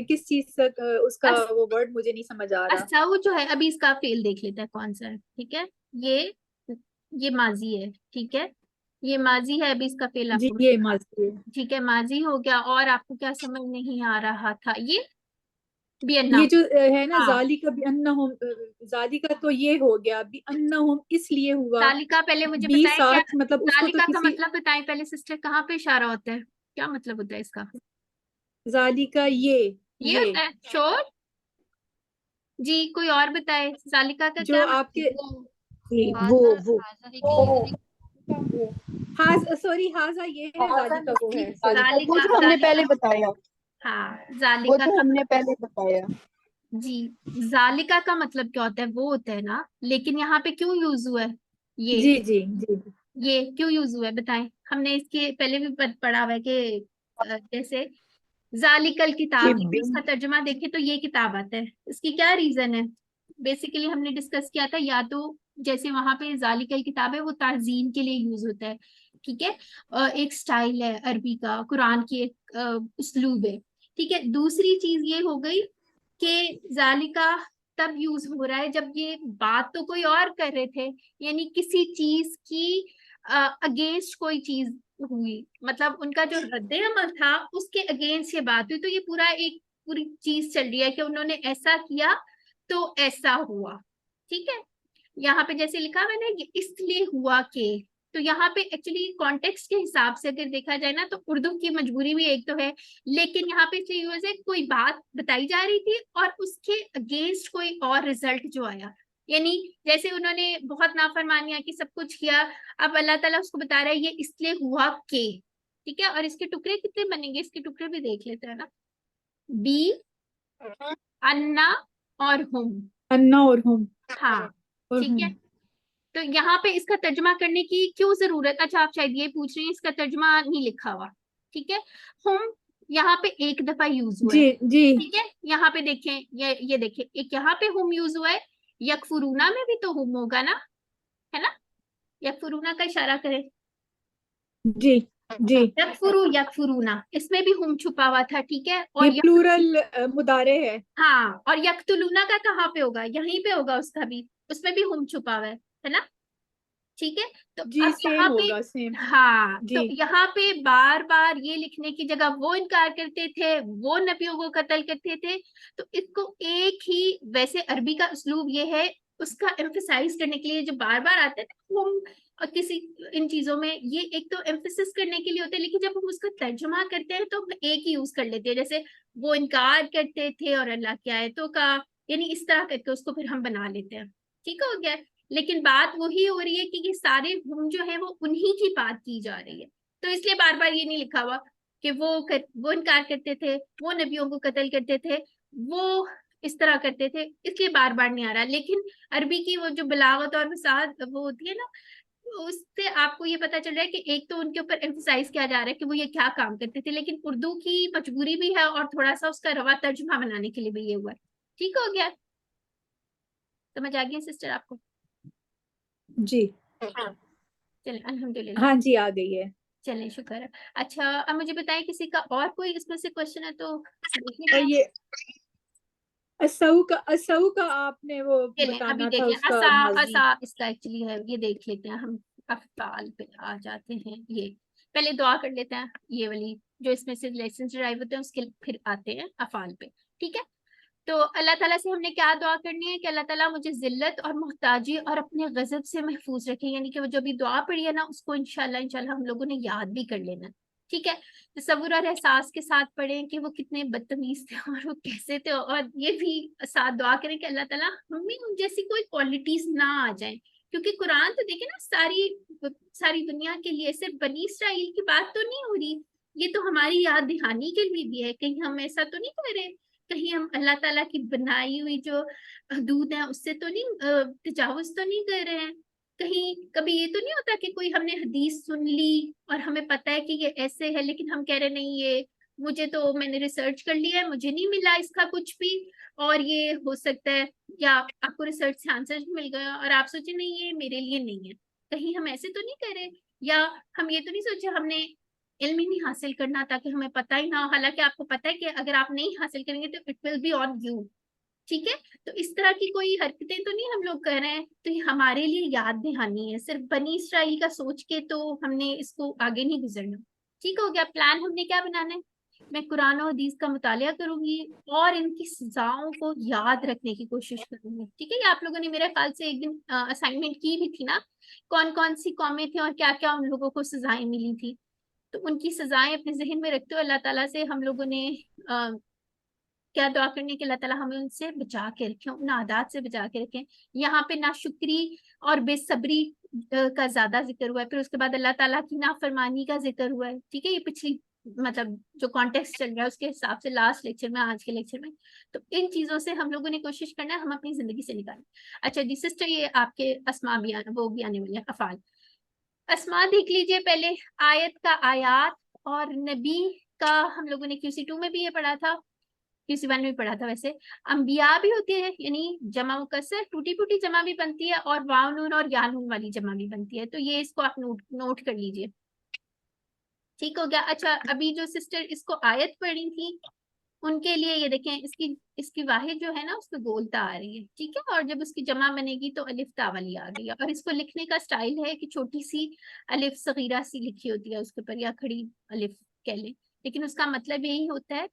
Speaker 3: किस चीज का उसका
Speaker 1: अस
Speaker 3: वो वर्ड मुझे नहीं समझ आ रहा।
Speaker 1: असाउ जो है, अभी इसका फेल देख लेते हैं कौन सा है, ठीक है। ये ये माजी है, ठीक है। ये माजी है, अभी इसका फेल
Speaker 3: जी,
Speaker 1: आपको
Speaker 3: ये माजी है।
Speaker 1: ठीक है, माजी हो गया। और आपको क्या समझ नहीं आ रहा था, ये बी अन्ना।
Speaker 3: ये जो है ना,
Speaker 1: हाँ
Speaker 3: जाली का भी अन्नहुम, जाली का तो ये हो गया भी अन्नहुम, इसलिए हुआ।
Speaker 1: जालिका, पहले मुझे
Speaker 3: बी
Speaker 1: बताएं क्या
Speaker 3: साथ मतलब उसको तो
Speaker 1: जालिका का
Speaker 3: किसी,
Speaker 1: मतलब बताएं पहले सिस्टर, कहाँ पे इशारा होता है, क्या मतलब होता है इसका।
Speaker 3: जाली का
Speaker 1: ये
Speaker 3: ये
Speaker 1: होता है श्योर। जी कोई और बताए जालिका का
Speaker 3: जो
Speaker 1: क्या मतलब।
Speaker 3: आपके
Speaker 2: जी, वो
Speaker 3: हाज सॉरी, हाजा ये है, जाली का वो है, सॉरी।
Speaker 2: वो
Speaker 1: जालिका
Speaker 2: जो हमने
Speaker 1: जालिका
Speaker 2: पहले बताया,
Speaker 1: हाँ
Speaker 2: वो
Speaker 1: जालिका
Speaker 2: जो
Speaker 1: का
Speaker 2: हमने पहले बताया।
Speaker 1: जी जालिका का मतलब क्या होता है, वो होता है ना, लेकिन यहाँ पे क्यों यूज हुआ है ये
Speaker 3: जी जी जी।
Speaker 1: ये क्यों यूज हुआ है बताएं। हमने इसके पहले भी पढ़ा हुआ है कि जैसे जालिकल
Speaker 2: ये
Speaker 1: किताब,
Speaker 2: बी,
Speaker 1: इसका तर्जुमा देखें तो ये किताब आता है, इसकी क्या रीजन है। बेसिकली हमने डिस्कस किया था, या तो जैसे वहां पे जालिकल किताब है वो ताजीम के लिए यूज होता है, ठीक है। एक स्टाइल है अरबी का, कुरान की एक उस्लूब है, ठीक है। दूसरी चीज ये हो गई कि जालिका तब यूज हो रहा है जब ये बात तो कोई और कर रहे थे, यानी किसी चीज की अगेंस्ट कोई चीज हुई, मतलब उनका जो रद्द अमल था उसके अगेंस्ट ये बात हुई, तो ये पूरा एक पूरी चीज चल रही है कि उन्होंने ऐसा किया तो ऐसा हुआ, ठीक है। यहाँ पे जैसे लिखा हुआ है ना, ये इसलिए हुआ कि, तो यहाँ पे एक्चुअली कॉन्टेक्स्ट के हिसाब से अगर देखा जाए ना, तो उर्दू की मजबूरी भी एक तो है, लेकिन यहाँ पे इसलिए यूज है कोई बात बताई जा रही थी और उसके अगेंस्ट कोई और रिजल्ट जो आया, यानी जैसे उन्होंने बहुत नाफरमानिया की सब कुछ किया, अब अल्लाह ताला उसको बता रहा है ये इसलिए हुआ के, ठीक है। और इसके टुकड़े कितने बनेंगे, इसके टुकड़े भी देख लेते हैं ना। बी अन्ना और हुम।
Speaker 3: अन्ना और हुम,
Speaker 1: हाँ
Speaker 3: और
Speaker 1: ठीक है।
Speaker 3: हुम।
Speaker 1: तो यहाँ पे इसका तर्जुमा करने की क्यों जरूरत, अच्छा आप शायद ये पूछ रही हैं इसका तर्जुमा नहीं लिखा हुआ, ठीक है। हुम यहाँ पे एक दफा यूज हुआ है,
Speaker 3: जी जी
Speaker 1: ठीक है। यहाँ पे देखें, ये देखें, एक यहाँ पे हुम यूज हुआ है, यकफुरूना में भी तो हुम होगा ना, है ना। यकफुरूना का इशारा करें,
Speaker 3: जी जी।
Speaker 1: यकफुरू यकफुरूना, इसमें भी हुम छुपा हुआ था, ठीक है।
Speaker 3: ये
Speaker 1: और
Speaker 3: प्लूरल मुदारे है।
Speaker 1: हाँ, और यकतुलूना का कहाँ पे होगा, यहीं पे होगा उसका भी, उसमें भी हुम छुपा हुआ है ना, ठीक है। तो
Speaker 3: जी,
Speaker 1: अब
Speaker 3: सेम
Speaker 1: यहाँ पे,
Speaker 3: होगा, सेम।
Speaker 1: हाँ तो
Speaker 3: जी
Speaker 1: यहाँ पे बार बार ये लिखने की जगह वो इनकार करते थे, वो नबियों को कत्ल करते थे, तो इसको एक ही, वैसे अरबी का उसलूब ये है उसका एम्फेसाइज करने के लिए, जो बार बार आते थे हम और किसी इन चीजों में, ये एक तो एम्फेसिस करने के लिए होता है, लेकिन जब हम उसका तर्जुमा करते हैं तो हम एक ही यूज कर लेते हैं, जैसे वो इनकार करते थे और अल्लाह की आयतों का, यानी इस तरह करके उसको फिर हम बना लेते हैं, ठीक हो गया। लेकिन बात वही हो रही है कि ये सारे हम जो है वो उन्हीं की बात की जा रही है, तो इसलिए बार बार ये नहीं लिखा हुआ कि वो इनकार करते थे, वो नबियों को कत्ल करते थे, वो इस तरह करते थे, इसलिए बार बार नहीं आ रहा। लेकिन अरबी की वो जो बलागत और वसात वो होती है ना, उससे आपको ये पता चल रहा है कि एक तो उनके ऊपर एम्फसाइज किया जा रहा है कि वो ये क्या काम करते थे, लेकिन उर्दू की मजबूरी भी है और थोड़ा सा उसका रवा तर्जुमा बनाने के लिए भी ये हुआ है, ठीक हो गया। समझ आ गया सिस्टर आपको।
Speaker 3: जी।
Speaker 1: चलिए अल्हम्दुलिल्लाह।
Speaker 3: हाँ जी, आ गई है।
Speaker 1: चलिए शुक्र है। अच्छा अब मुझे बताएं किसी का और कोई इसमें से क्वेश्चन है तो देखिए
Speaker 3: और ये असऊ का आपने वो
Speaker 1: चलें अभी
Speaker 3: बताना था,
Speaker 1: देखें
Speaker 3: उसका
Speaker 1: असा
Speaker 3: माजी।
Speaker 1: असा इसका एक्चुअली है, ये देख लेते हैं हम। अफ़आल पे आ जाते हैं, ये पहले दुआ कर लेते हैं, ये वाली जो इसमें से लेसन ड्राइव होते हैं उसके फिर आते हैं अफ़आल पे। ठीक है, तो अल्लाह ताला से हमने क्या दुआ करनी है कि अल्लाह ताला मुझे जिल्लत और मोहताजी और अपने गजब से महफूज रखे, यानी कि वो जो भी दुआ पढ़ी है ना उसको इंशाल्लाह इंशाल्लाह हम लोगों ने याद भी कर लेना। ठीक है, तसव्वुर और एहसास के साथ पढ़ें कि वो कितने बदतमीज थे और वो कैसे थे, और ये भी साथ दुआ करें कि अल्लाह ताला हमें उन जैसी कोई क्वालिटीज ना आ जाए, क्योंकि कुरान तो देखे ना सारी सारी दुनिया के लिए, सिर्फ बनी इसराइल की बात तो नहीं हो रही, ये तो हमारी याद दहानी के लिए भी है। कहीं हम ऐसा तो नहीं कर रहे, कहीं हम अल्लाह ताला की बनाई हुई जो हदूद है उससे तो नहीं तजावुज तो नहीं कर रहे हैं। कहीं कभी ये तो नहीं होता कि कोई हमने हदीस सुन ली और हमें पता है कि ये ऐसे है, लेकिन हम कह रहे नहीं, ये मुझे तो मैंने रिसर्च कर लिया है, मुझे नहीं मिला इसका कुछ भी, और ये हो सकता है, या आपको रिसर्च से आंसर मिल गया और आप सोचे नहीं ये मेरे लिए नहीं है। कहीं हम ऐसे तो नहीं कर रहे, या हम ये तो नहीं सोचे हमने इल्म ही नहीं हासिल करना ताकि हमें पता ही ना हो, हालांकि आपको पता है कि अगर आप नहीं हासिल करेंगे तो it will be on you. ठीक है, तो इस तरह की कोई हरकतें तो नहीं हम लोग कर रहे हैं, तो ये हमारे लिए याद दहानी है, सिर्फ बनी इसराइल का सोच के तो हमने इसको आगे नहीं गुजरना। ठीक हो गया, प्लान हमने क्या बनाना है, मैं कुरान और हदीस का मुतालिया करूंगी और इनकी सजाओं को याद रखने की कोशिश करूंगी। ठीक है, ये आप लोगों ने मेरे ख्याल से एक दिन असाइनमेंट की भी थी ना, कौन कौन सी कौमें थी और क्या क्या उन लोगों को सजाएं मिली थी, तो उनकी सजाएं अपने जहन में रखते हुए अल्लाह ताला से हम लोगों ने क्या दुआ करनी है कि अल्लाह ताला हमें उनसे बचा के रखे, उन आदात से बचा के रखें। यहाँ पे नाशुक्री और बेसब्री का ज्यादा जिक्र हुआ है, फिर उसके बाद अल्लाह ताला की नाफरमानी का जिक्र हुआ है। ठीक है, ये पिछली मतलब जो कॉन्टेक्स्ट चल रहा है उसके हिसाब से लास्ट लेक्चर में, आज के लेक्चर में, तो इन चीजों से हम लोगों ने कोशिश करना है हम अपनी जिंदगी से निकालें। अच्छा जी सिस्टर, ये आपके अस्मा भी वो भी आने वाले हैं, अफाल अस्मा देख लीजिए पहले, आयत का आयात और नबी का हम लोगों ने QC2 में भी ये पढ़ा था, QC1 में पढ़ा था वैसे। अंबिया भी होती है, यानी जमा मुकस्सर, टूटी फूटी जमा भी बनती है, और वाव नून और या नून वाली जमा भी बनती है, तो ये इसको आप नोट कर लीजिए। ठीक हो गया। अच्छा अभी जो सिस्टर इसको आयत पढ़ी थी उनके लिए ये देखें, इसकी इसकी वाहिद जो है ना उसमें गोलता आ रही है। ठीक है, और जब उसकी जमा बनेगी तो अलिफ ता वाली आ गई है, और इसको लिखने का स्टाइल है कि छोटी सी अलिफ सगीरा सी लिखी होती है उसके ऊपर, या खड़ी अलिफ कह लें, लेकिन उसका मतलब यही होता है,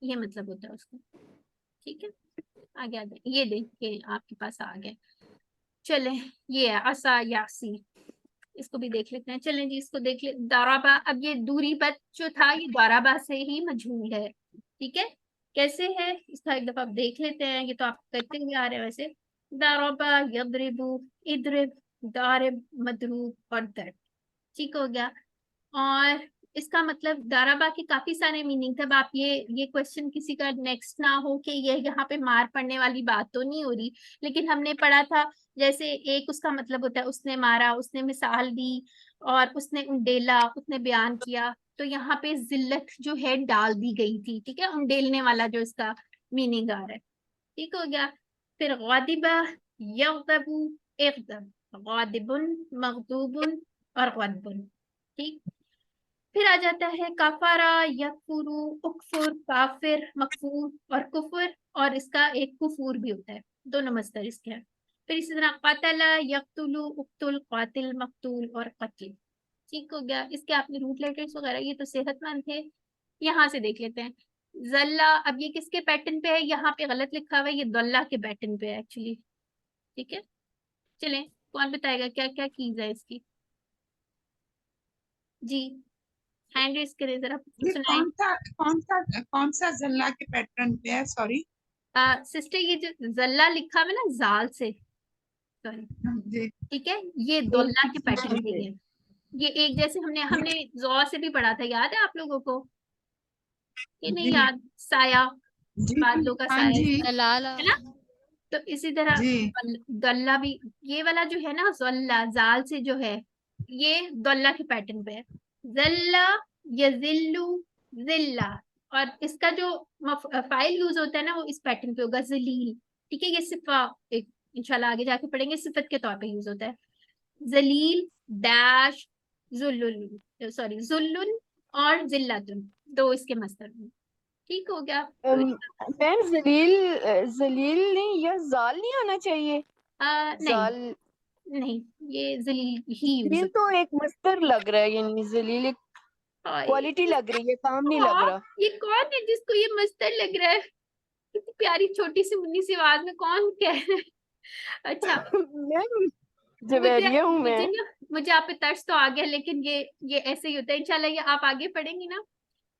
Speaker 1: ये मतलब होता है उसका। ठीक है, आगे आ गए, ये देखिए आपके पास आ गए। चले, ये है असा यासी, इसको भी देख लेते हैं। चलें जी इसको देख ले, दाराबा, अब ये दूरी बत जो था ये दाराबा से ही मजहूल है। ठीक है, कैसे है इसका एक दफा आप देख लेते हैं, ये तो आप करते हुए आ रहे हैं वैसे। दाराबा यदरिबु, इदरिब, दारिब, मदरूब और दर्ब। ठीक हो गया, और इसका मतलब दाराबा के काफी सारे मीनिंग थे। अब आप ये क्वेश्चन किसी का नेक्स्ट ना हो कि ये यहाँ पे मार पड़ने वाली बात तो नहीं हो रही, लेकिन हमने पढ़ा था जैसे एक उसका मतलब होता है उसने मारा, उसने मिसाल दी, और उसने उंडेला, उसने बयान किया, तो यहाँ पे जिल्लत जो है डाल दी गई थी। ठीक है, उंडेलने वाला जो इसका मीनिंग आ रहा है। ठीक हो गया, फिर गादिबा, यगदबु, इगदब, गादिबुन, मगदूबुन और गदबुन। ठीक, फिर आ जाता है काफारा, यकफुरु, उकफुर, काफिर, मकफूर और कुफर, और इसका एक कुफूर भी होता है, दोनों मस्दर इसके हैं। फिर इसी तरह कतला, यकतुलु, उक्तुल, कातिल, मकतूल और कत्ल। ठीक हो गया, इसके आपने रूट लेटर्स वगैरह ये तो सेहतमंद थे। यहाँ से देख लेते हैं, जल्ला, अब ये किसके पैटर्न पे है, यहाँ पे गलत लिखा हुआ है, ये दल्ला के पैटर्न पे है एक्चुअली। ठीक है, चलें कौन बताएगा क्या क्या कीज है इसकी, जी हैंड रेस करें जरा,
Speaker 4: ये
Speaker 1: सुनाएं।
Speaker 4: कौन सा जल्ला के पैटर्न पे है, सॉरी।
Speaker 1: सिस्टर ये जो जल्ला लिखा हुआ है ना जाल से, सॉरी,
Speaker 4: जी
Speaker 1: ठीक है, ये
Speaker 2: एक
Speaker 1: दोल्ला के पैटर्न
Speaker 2: जी
Speaker 1: पे
Speaker 2: है।
Speaker 1: ही है। ये एक जैसे हमने हमने जौ से भी पढ़ा था, याद है आप लोगों को, ये नहीं
Speaker 4: जी
Speaker 1: याद, साया,
Speaker 4: जी
Speaker 1: बादलों का
Speaker 4: हाँ
Speaker 1: साया
Speaker 4: जी
Speaker 5: दलाला।
Speaker 1: है ना, तो इसी तरह
Speaker 4: जी
Speaker 1: गल्ला भी, ये वाला जो है ना जल्ला जाल से जो है, ये दोल्ला के पैटर्न पे है। जल्ला, यजिल्लु, जिल्ला, और इसका जो फाइल यूज होता है ना वो इस पैटर्न पे होगा, जलील। ठीक है, ये सिफा एक इंशाल्लाह आगे जाके पढ़ेंगे, सिफत के तौर पे यूज होता है। जलील, डैश, जुल्लुल, सॉरी, जुल्लुन और जिल्लतुन, दो इसके मस्तर हैं। ठीक हो गया। तो
Speaker 2: मैम जलील नहीं या जाल नहीं आना चाहिए।
Speaker 1: नहीं
Speaker 2: जाल
Speaker 1: नहीं, ये जलील ही यूज
Speaker 2: जलील तो एक मस्तर लग रहा है, यानी जलील एक क्वालिटी लग रही है, काम नहीं लग रहा।
Speaker 1: ये कौन है जिसको ये मस्तर लग रहा है? कितनी प्यारी छोटी सी मुन्नी सी आवाज में कौन कह रहा है? अच्छा,
Speaker 2: मैम
Speaker 1: मुझे
Speaker 2: जवेरिया हूँ मैं।
Speaker 1: मुझे आप पे तरस तो आ गया, लेकिन ये ऐसे ही होता है। इंशाल्लाह ये आप आगे पढ़ेंगी ना,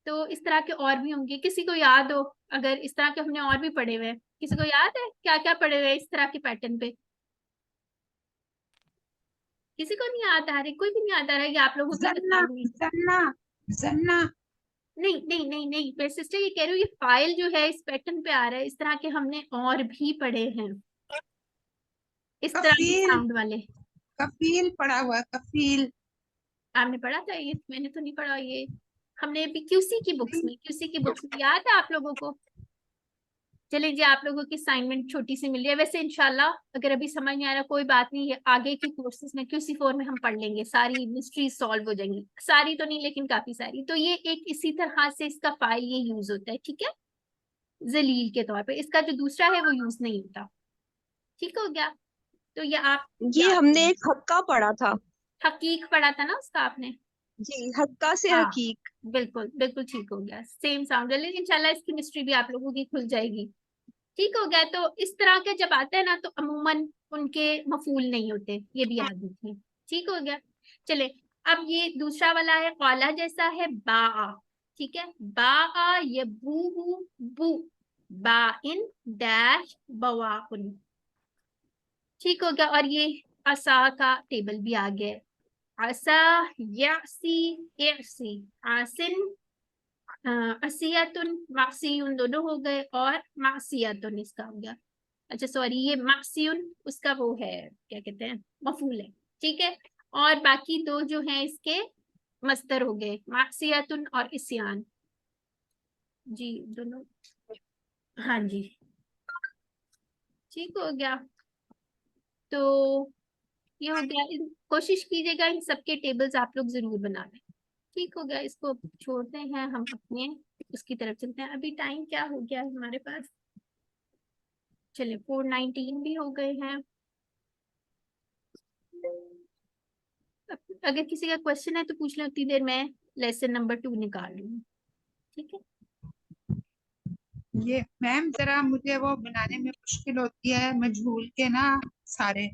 Speaker 1: तो इस तरह के और भी होंगे। किसी को याद हो, अगर इस तरह के हमने और भी पढ़े हुए हैं, किसी को याद है क्या क्या पढ़े हुए हैं इस तरह के पैटर्न पे? किसी को नहीं याद आ रही? कोई भी नहीं याद आ रहा है कि आप लोगों की
Speaker 4: जन्ना
Speaker 1: बताऊंगी?
Speaker 4: जन्ना जन्ना।
Speaker 1: नहीं नहीं नहीं नहीं, मैं सिस्टर ये कह रही हूँ, ये फाइल जो है इस पैटर्न पे आ रहा है, इस तरह के हमने और भी पढ़े हैं, इस तरह के
Speaker 4: कफील
Speaker 1: साउंड वाले।
Speaker 4: कफील पड़ा हुआ है, कफील।
Speaker 1: आपने पढ़ा था ये? मैंने तो नहीं पढ़ा ये। हमने अभी क्यूसी की बुक्स में, क्यूसी की बुक्स में याद है आप लोगों को? चलिए जी, आप लोगों की असाइनमेंट छोटी सी मिल रही है। वैसे इंशाल्लाह अगर अभी समझ नहीं आ रहा, कोई बात नहीं, ये आगे के कोर्सेज में QC4 में हम पढ़ लेंगे, सारी मिस्ट्रीज सॉल्व हो जाएंगी, सारी तो नहीं लेकिन काफी सारी। तो ये एक इसी तरह से इसका फाइल ये यूज होता है, ठीक है, जलील के तौर पे। इसका जो दूसरा है वो यूज नहीं होता। ठीक हो गया? तो ये आप
Speaker 2: ये
Speaker 1: याद
Speaker 2: हमने
Speaker 1: करें।
Speaker 2: एक हक्का पढ़ा था।
Speaker 1: हकीक पढ़ा था ना उसका आपने?
Speaker 2: जी, हक्का से
Speaker 1: हाँ,
Speaker 2: हकीक।
Speaker 1: बिल्कुल बिल्कुल ठीक हो गया, सेम साउंड है, लेकिन इंशाल्लाह इसकी मिस्ट्री भी आप लोगों की खुल जाएगी। ठीक हो गया। तो इस तरह के जब आता है ना, तो अमूमन उनके मफूल नहीं होते, ये भी याद रखिए। ठीक हो गया। चले, अब ये दूसरा वाला है कौला जैसा है, बा। ठीक है, बा ये बू बू, बा इन डैश बवाउन। ठीक हो गया। और ये असा का टेबल भी आ गया है। असा, यासी, यासी, आसिन, असियतुन, मासियुन दोनों हो गए, और मासियतुन इसका हो गया। अच्छा सॉरी, ये मासियुन उसका वो है, क्या कहते हैं, मफूल है। ठीक है, और बाकी दो जो हैं इसके मस्तर हो गए, मासियतुन और इस्यान। जी दोनों, हाँ जी। ठीक हो गया। तो ये हो गया। कोशिश कीजिएगा इन सबके टेबल्स आप लोग जरूर बना लें। ठीक हो गया, इसको छोड़ते हैं, हम अपने उसकी तरफ चलते हैं। अभी टाइम क्या हो गया है हमारे पास? चलिए 4:19 भी हो गए हैं। अगर किसी का क्वेश्चन है तो पूछ लें, उतनी देर में लेसन नंबर 2 निकाल लूँ। ठीक है।
Speaker 4: ये मैम जरा मुझे वो बनाने में मुश्किल होती है, मजहूल के ना सारे,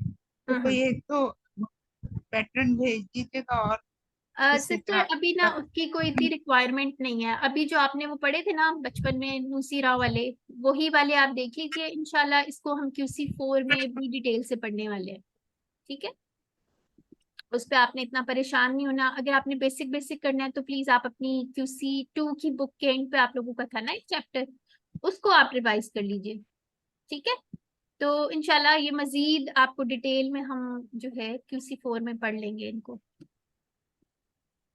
Speaker 4: तो कोई एक तो पैटर्न भेज दीजिएगा, और इसी
Speaker 1: सिस्टर
Speaker 4: तरह
Speaker 1: अभी ना उसकी कोई इतनी रिक्वायरमेंट नहीं है। अभी जो आपने वो पढ़े थे ना बचपन में नूसीरा वाले, वही वाले आप देख लीजिए। इंशाल्लाह इसको हम QC4 में भी डिटेल से पढ़ने वाले हैं। ठीक है, उस पर आपने इतना परेशान नहीं होना। अगर आपने बेसिक बेसिक करना है तो प्लीज आप अपनी QC2 की बुक के एंड पे आप लोगों का था ना एक चैप्टर, उसको आप रिवाइज कर लीजिए। ठीक है, तो इंशाल्लाह ये मजीद आपको डिटेल में हम जो है QC4 में पढ़ लेंगे इनको।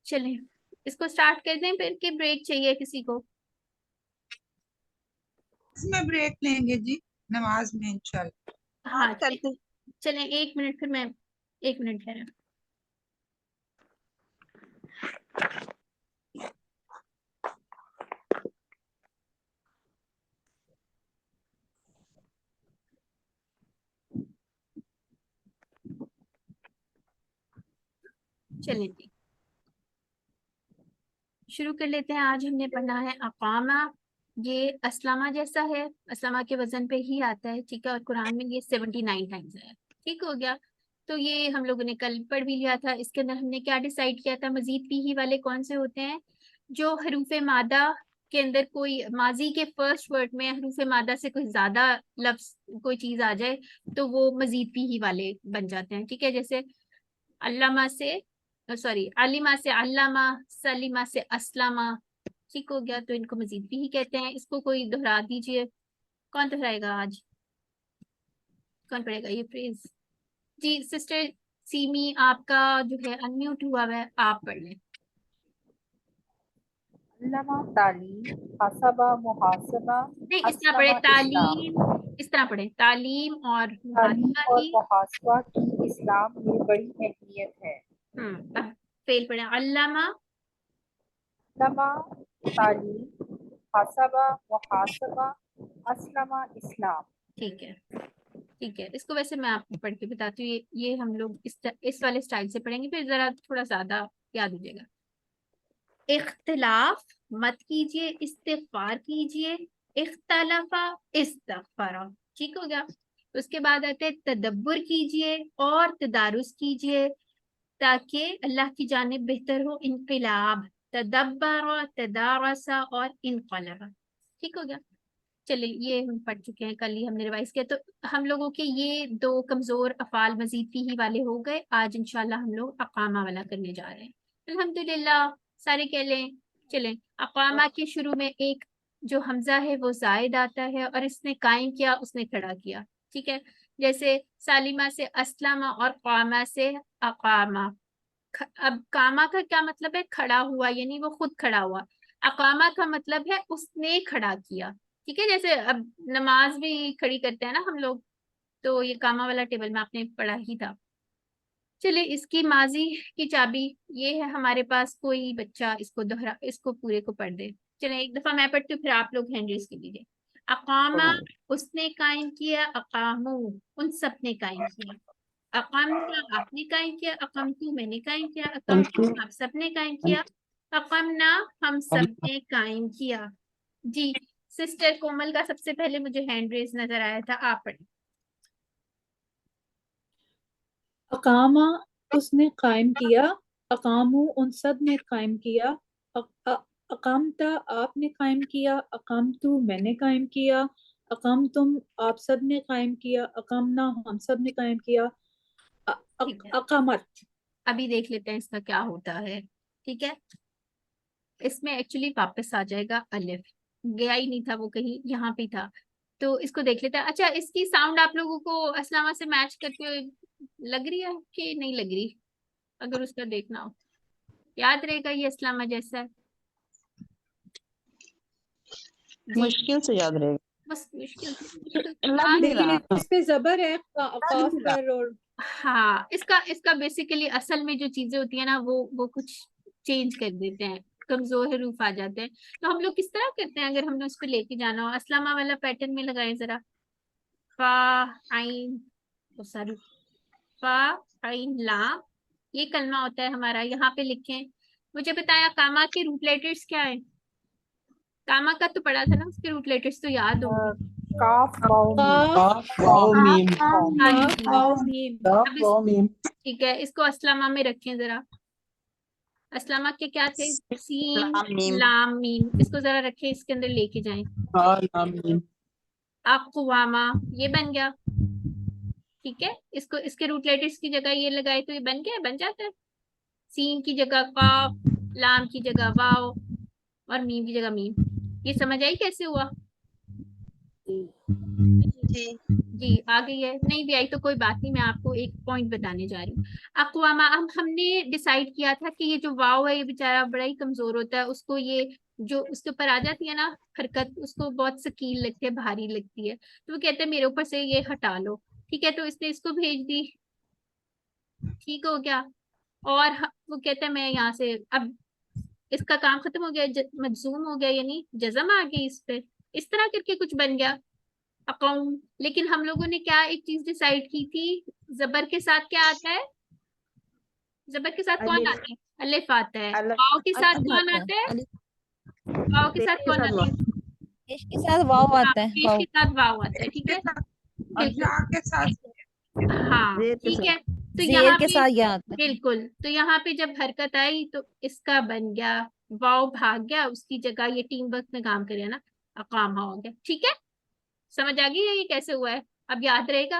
Speaker 1: चलें, इसको स्टार्ट कर दें फिर, कि ब्रेक चाहिए किसी को?
Speaker 4: इसमें ब्रेक लेंगे जी, नमाज में इंशाल्लाह।
Speaker 1: हाँ,
Speaker 2: करते।
Speaker 1: चलें 1 मिनट, फिर मैं 1 मिनट ठहरा। चलें जी, शुरू कर लेते हैं। आज हमने पढ़ना है अकामा। ये असलामा जैसा है, असलामा के वजन पे ही आता है। ठीक है, और कुरान में ये 79 टाइम्स है। ठीक हो गया। तो ये हम लोगों ने कल पढ़ भी लिया था। इसके अंदर हमने क्या डिसाइड किया था, मजीद पीही वाले कौन से होते हैं? जो हरूफ मादा के अंदर कोई माजी के फर्स्ट वर्ड में हरूफ मादा से कोई ज्यादा लफ्ज कोई चीज आ जाए, तो वो मजीद पीही वाले बन जाते हैं। ठीक है, जैसे अल्लामा से, सॉरी, अलीमा से अल्लामा, सलीमा से अस्लामा। ठीक हो गया, तो इनको मजीद भी ही कहते हैं। इसको कोई दोहरा दीजिए। कौन दोहराएगा आज? कौन पढ़ेगा ये फ्रेज? जी सिस्टर सीमी, आपका जो है अनम्यूट हुआ है, आप पढ़ लें।
Speaker 5: अल्लमा तालीम, हसबा मुहासबा,
Speaker 1: नहीं, इस तरह पढ़े,
Speaker 5: अस्लमा इस्लाम।
Speaker 1: तालीम, इस तरह पढ़े, तालीम और
Speaker 5: तालीम
Speaker 1: मुहासबा
Speaker 5: और
Speaker 1: की।
Speaker 5: मुहासबा की इस्लाम में बड़ी अहमियत है।
Speaker 1: फेल पढ़े, अल्लामा
Speaker 5: लमा तालीम, हासबा मुहासबा, अस्लमा इस्लाम।
Speaker 1: ठीक है, ठीक है। इसको वैसे मैं आपको पढ़ के बताती हूँ, ये हम लोग इस वाले स्टाइल से पढ़ेंगे, फिर जरा थोड़ा ज्यादा याद हो जाएगा। इख्तिलाफ मत कीजिए, इस्तिगफार कीजिए। इख्तलफा इस्तगफरा, ठीक हो गया। उसके बाद आते हैं तदब्बुर कीजिए और तदारुस कीजिए ताकि अल्लाह की जानिब बेहतर हो। इनकलाब, तदब्बर, तदारसा और इनकलबा, ठीक हो गया। चलिए ये हम पढ़ चुके हैं, कल ही हमने रिवाइज किया। तो हम लोगों के ये 2 कमजोर अफाल मजीद फीही वाले हो गए। आज इंशाल्लाह हम लोग अकामा वाला करने जा रहे हैं। अल्हम्दुलिल्लाह, सारे कह लें। चलें, अकामा के शुरू में एक जो हमजा है वो जायद आता है और इसने कायम किया, उसने खड़ा किया, ठीक है। जैसे सालिमा से अस्लामा और कामा से अकामा। अब कामा का क्या मतलब है? खड़ा हुआ, यानी वो खुद खड़ा हुआ। अकामा का मतलब है उसने खड़ा किया, ठीक है। जैसे अब नमाज भी खड़ी करते हैं ना हम लोग, तो ये कामा वाला टेबल में आपने पढ़ा ही था। चलिए, इसकी माजी की चाबी ये है हमारे पास। कोई बच्चा इसको पूरे को पढ़ दे। चलिए एक दफा मैं पढ़ती हूँ, फिर आप लोग हैंड रेज कर लीजिए। अकामा उसने कायम किया, अकामू उन सब ने कायम किया। अकामता आपने कायम किया, अकामतू मैंने कायम किया, अकामतू आप सबने कायम किया, अकामना हम सब ने कायम किया। जी, सिस्टर कोमल का सबसे पहले मुझे हैंड रेज नजर आया था, आप पढ़ें।
Speaker 3: अकामा उसने कायम किया, अकामू उन सब ने कायम किया, अकामता आपने कायम किया, अकामतू मैंने कायम किया, अकामतुम आप सब ने कायम किया, अकामना हम सब ने कायम किया,
Speaker 1: ठीक है,
Speaker 3: अकामत।
Speaker 1: अभी देख लेते हैं इसका क्या होता है, ठीक है। इसमें एक्चुअली वापस आ जाएगा अलिफ, गया ही नहीं था वो, कहीं यहाँ पे था। तो इसको देख लेते हैं। अच्छा, इसकी साउंड आप लोगों को अस्लामा से मैच करते हुए लग रही है कि नहीं लग रही? अगर उसका देखना हो, याद रहेगा ये अस्लामा जैसा है? जी,
Speaker 2: मुश्किल से याद रहेगा।
Speaker 1: बस मुश्किल
Speaker 2: लग
Speaker 1: हाँ,
Speaker 2: नहीं
Speaker 3: लेकिन
Speaker 2: रहा।
Speaker 3: इस पे जबर है
Speaker 2: लग
Speaker 3: काफ
Speaker 2: नहीं रहा।
Speaker 3: पर। और
Speaker 1: हाँ, इसका इसका बेसिकली असल में जो चीजें होती है ना, वो कुछ चेंज कर देते हैं, कमजोर हरूफ आ जाते हैं। तो हम लोग किस तरह करते हैं अगर हमने उसको लेके जाना हो? अस्लामा वाला पैटर्न में लगाएं जरा। फा आइन, तो सॉरी, फा आइन लाम, ये कलमा होता है हमारा। यहाँ पे लिखें। मुझे बताया कामा के रूट लेटर्स क्या है? कामा का तो पढ़ा था ना, उसके रूट लेटर्स तो याद होंगे।
Speaker 5: काफ वाव मीम।
Speaker 3: काफ
Speaker 6: वाओ मीम।
Speaker 1: हाँ
Speaker 3: काफ
Speaker 1: जी,
Speaker 3: वाव मीम।
Speaker 1: अब इस
Speaker 6: वाओ मीम।
Speaker 1: ठीक है, इसको अस्लामा में रखें जरा। अस्लामा के क्या थे? सीन
Speaker 2: लाम मीम।
Speaker 1: लाम मीम। इसको जरा रखें, इसके अंदर लेके जाएं।
Speaker 6: हाँ लाम मीम।
Speaker 1: अक़वामा, ये बन गया, ठीक है। इसको इसके रूट लेटर्स की जगह ये लगाए तो ये बन गया, बन जाता है। सीन की जगह काफ, लाम की जगह वाव और मीम की जगह मीम। ये समझ आई कैसे हुआ?
Speaker 2: जी।
Speaker 1: जी, आ गई है? नहीं भी आई तो कोई बात नहीं, मैं आपको एक पॉइंट बताने जा रही हूँ। अक़वामा, हमने डिसाइड किया था कि ये जो वाव है ये बेचारा बड़ा ही कमजोर होता है, उसको ये जो उसके ऊपर आ जाती है ना हरकत, उसको बहुत सकील लगती है, भारी लगती है। तो वो कहते हैं मेरे ऊपर से ये हटा लो, ठीक है। तो इसने इसको भेज दी, ठीक हो गया। और वो कहते हैं मैं यहाँ से अब इसका काम खत्म हो गया, मजजूम हो गया, यानी जज़म आ गई इस पे, इस तरह करके कुछ बन गया अकाउंट। लेकिन हम लोगों ने क्या एक चीज डिसाइड की थी, जबर के साथ क्या आता है? जबर के साथ कौन आता है? अलिफ आता है। वाव के साथ कौन आता है? वाव के साथ कौन आता है?
Speaker 7: पेश के साथ वाव
Speaker 1: हाँ,
Speaker 7: आता है,
Speaker 1: पेश
Speaker 7: वाव।
Speaker 1: के साथ वाव आता है, ठीक
Speaker 4: के
Speaker 1: है।
Speaker 4: साथ और
Speaker 1: बिल्कुल,
Speaker 4: जा के साथ
Speaker 1: हाँ
Speaker 2: जेर के
Speaker 1: ठीक है।
Speaker 2: साथ।
Speaker 1: तो
Speaker 7: जेर
Speaker 1: यहाँ
Speaker 7: के
Speaker 1: पे
Speaker 7: साथ या आता है।
Speaker 1: बिल्कुल, तो यहाँ पे जब हरकत आई तो इसका बन गया, वाव भाग गया, उसकी जगह ये टीम वर्क में काम करे ना, अकामा हो गया, ठीक है। समझ आ गई है ये कैसे हुआ है? अब याद रहेगा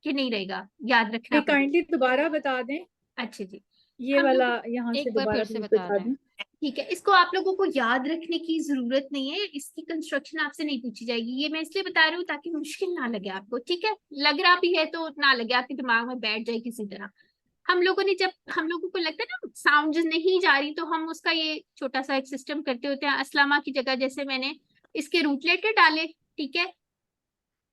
Speaker 1: कि नहीं रहेगा? याद रखना
Speaker 3: ये
Speaker 1: पड़ेगा।
Speaker 3: काइंडली दोबारा बता दें,
Speaker 1: अच्छा जी,
Speaker 3: ये
Speaker 1: हम
Speaker 3: वाला
Speaker 1: लोग
Speaker 3: यहाँ से
Speaker 7: एक बार
Speaker 3: दोबारा
Speaker 7: फिर से
Speaker 3: प्लीज
Speaker 7: बता
Speaker 3: बता
Speaker 7: दें।
Speaker 3: दें।
Speaker 1: ठीक है, इसको आप लोगों को याद रखने की जरूरत नहीं है, इसकी कंस्ट्रक्शन आपसे नहीं पूछी जाएगी। ये मैं इसलिए बता रही हूँ ताकि मुश्किल ना लगे आपको, ठीक है। लग रहा भी है तो ना लगे, आपके दिमाग में बैठ जाए किसी तरह। हम लोगों ने, जब हम लोगों को लगता है ना साउंड नहीं जा रही, तो हम उसका ये छोटा सा एक सिस्टम करते होते हैं। अस्लामा की जगह जैसे मैंने इसके रूट लेटर डाले, ठीक है।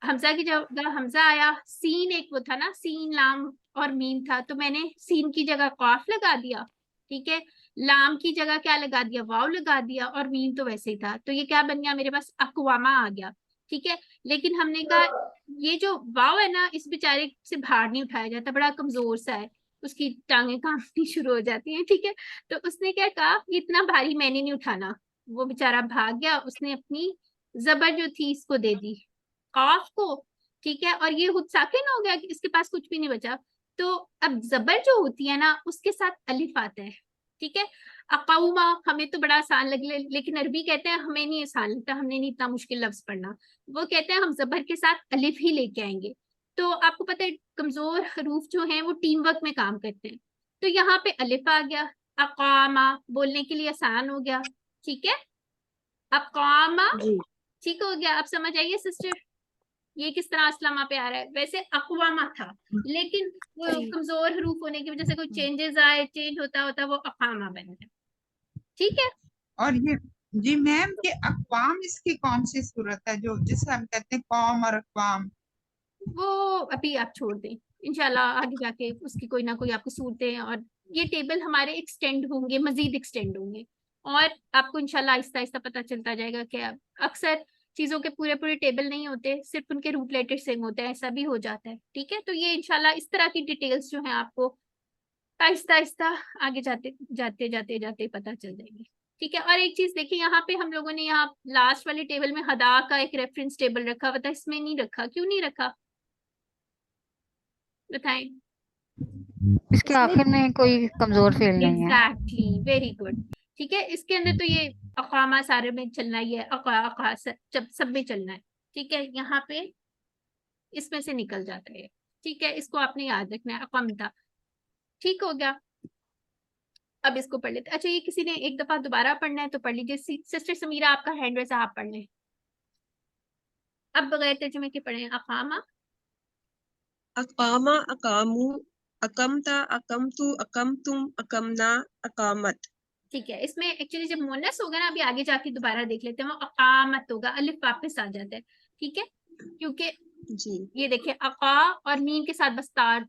Speaker 1: हमजा की जगह हमजा आया, सीन एक वो था ना, सीन लाम और मीम था, तो मैंने सीन की जगह काफ लगा दिया, ठीक है, लाम की जगह क्या लगा दिया, वाव लगा दिया, और मीम तो वैसे ही था, तो ये क्या बन गया मेरे पास, अकवामा आ गया। ठीक है, लेकिन हमने कहा ये जो वाव है ना, इस बेचारे से भार नहीं उठाया जाता, बड़ा कमजोर सा है, उसकी टांगे कांपनी शुरू हो जाती हैं। ठीक है, तो उसने क्या कहा, इतना भारी मैंने नहीं उठाना, वो बेचारा भाग गया, उसने अपनी जबर जो थी इसको दे दी, काफ को। ठीक है, और ये खुद साकिन हो गया कि इसके पास कुछ भी नहीं बचा। तो अब जबर जो होती है ना, उसके साथ अलिफ आता है। ठीक है, अकाउमा हमें तो बड़ा आसान लगे, लेकिन अरबी कहते हैं हमें नहीं आसान लगता, हमने नहीं इतना मुश्किल लफ्ज पढ़ना, वो कहते हैं हम जबर के साथ अलिफ ही लेके आएंगे। तो आपको पता है कमजोर हरूफ जो हैं वो टीम वर्क में काम करते हैं, तो यहाँ पे अलिफ आ गया, अकामा बोलने के लिए आसान हो गया। ठीक है, अकामा
Speaker 2: जी
Speaker 1: ठीक हो गया। अब समझ आइए सिस्टर, ये किस तरह असलमा पे आ रहा है, वैसे अकवामा था, लेकिन वो कमजोर हरूफ होने की वजह से कोई चेंजेस आए, चेंज होता होता वो अकामा बन गया। ठीक है,
Speaker 4: और ये जी मैम, ये अक़वाम इसकी कौन सी सूरत है जो जिसे हम कहते हैं कौम और अक़वाम?
Speaker 1: वो अभी आप छोड़ दें, इंशाल्लाह आगे जाके उसकी कोई ना कोई आपको सूरतें, और ये टेबल हमारे एक्सटेंड होंगे, मजीद एक्सटेंड होंगे, और आपको इंशाल्लाह आहिस्ता आहिस्ता पता चलता जाएगा कि अक्सर चीजों के पूरे पूरे टेबल नहीं होते, सिर्फ उनके रूट लेटर सेम होते हैं, ऐसा भी हो जाता है। ठीक है, तो ये इंशाल्लाह इस तरह की डिटेल्स जो है आपको आहिस्ता आहिस्ता आगे जाते जाते जाते जाते पता चल जाएगी। ठीक है, और एक चीज देखिए, यहाँ पे हम लोगों ने यहाँ लास्ट वाले टेबल में हदा का एक रेफरेंस टेबल रखा हुआ था, इसमें नहीं रखा, क्यों नहीं रखा बताएं।
Speaker 7: इसके आखिर में कोई कमजोर फेल नहीं है।
Speaker 1: Exactly, very good. ठीक है, इसके अंदर तो ये अकामा सारे में चलना ही है, अका जब सब में चलना है। ठीक है, यहाँ पे इसमें से निकल जाता है। ठीक है, इसको आपने याद रखना है, अकमता। ठीक हो गया, अब इसको पढ़ लेते। अच्छा, ये किसी ने एक दफा दोबारा पढ़ना है तो पढ़ लीजिए। सिस्टर समीरा आपका हैंड रेस, आप पढ़ लें। अब बगैर तर्जुमे के पढ़े, अकामा,
Speaker 6: अकामा, अकामू, अकमता, अकमतु, अकमतुम, अकमना, अकामत।
Speaker 1: ठीक है, इसमें एक्चुअली जब मोनस होगा ना, अभी आगे जाके दोबारा देख लेते हैं, वो अकामत होगा, अलिफ वापस आ जाता है। ठीक है, क्योंकि
Speaker 6: जी
Speaker 1: ये देखिए अका और मीम के साथ बस तार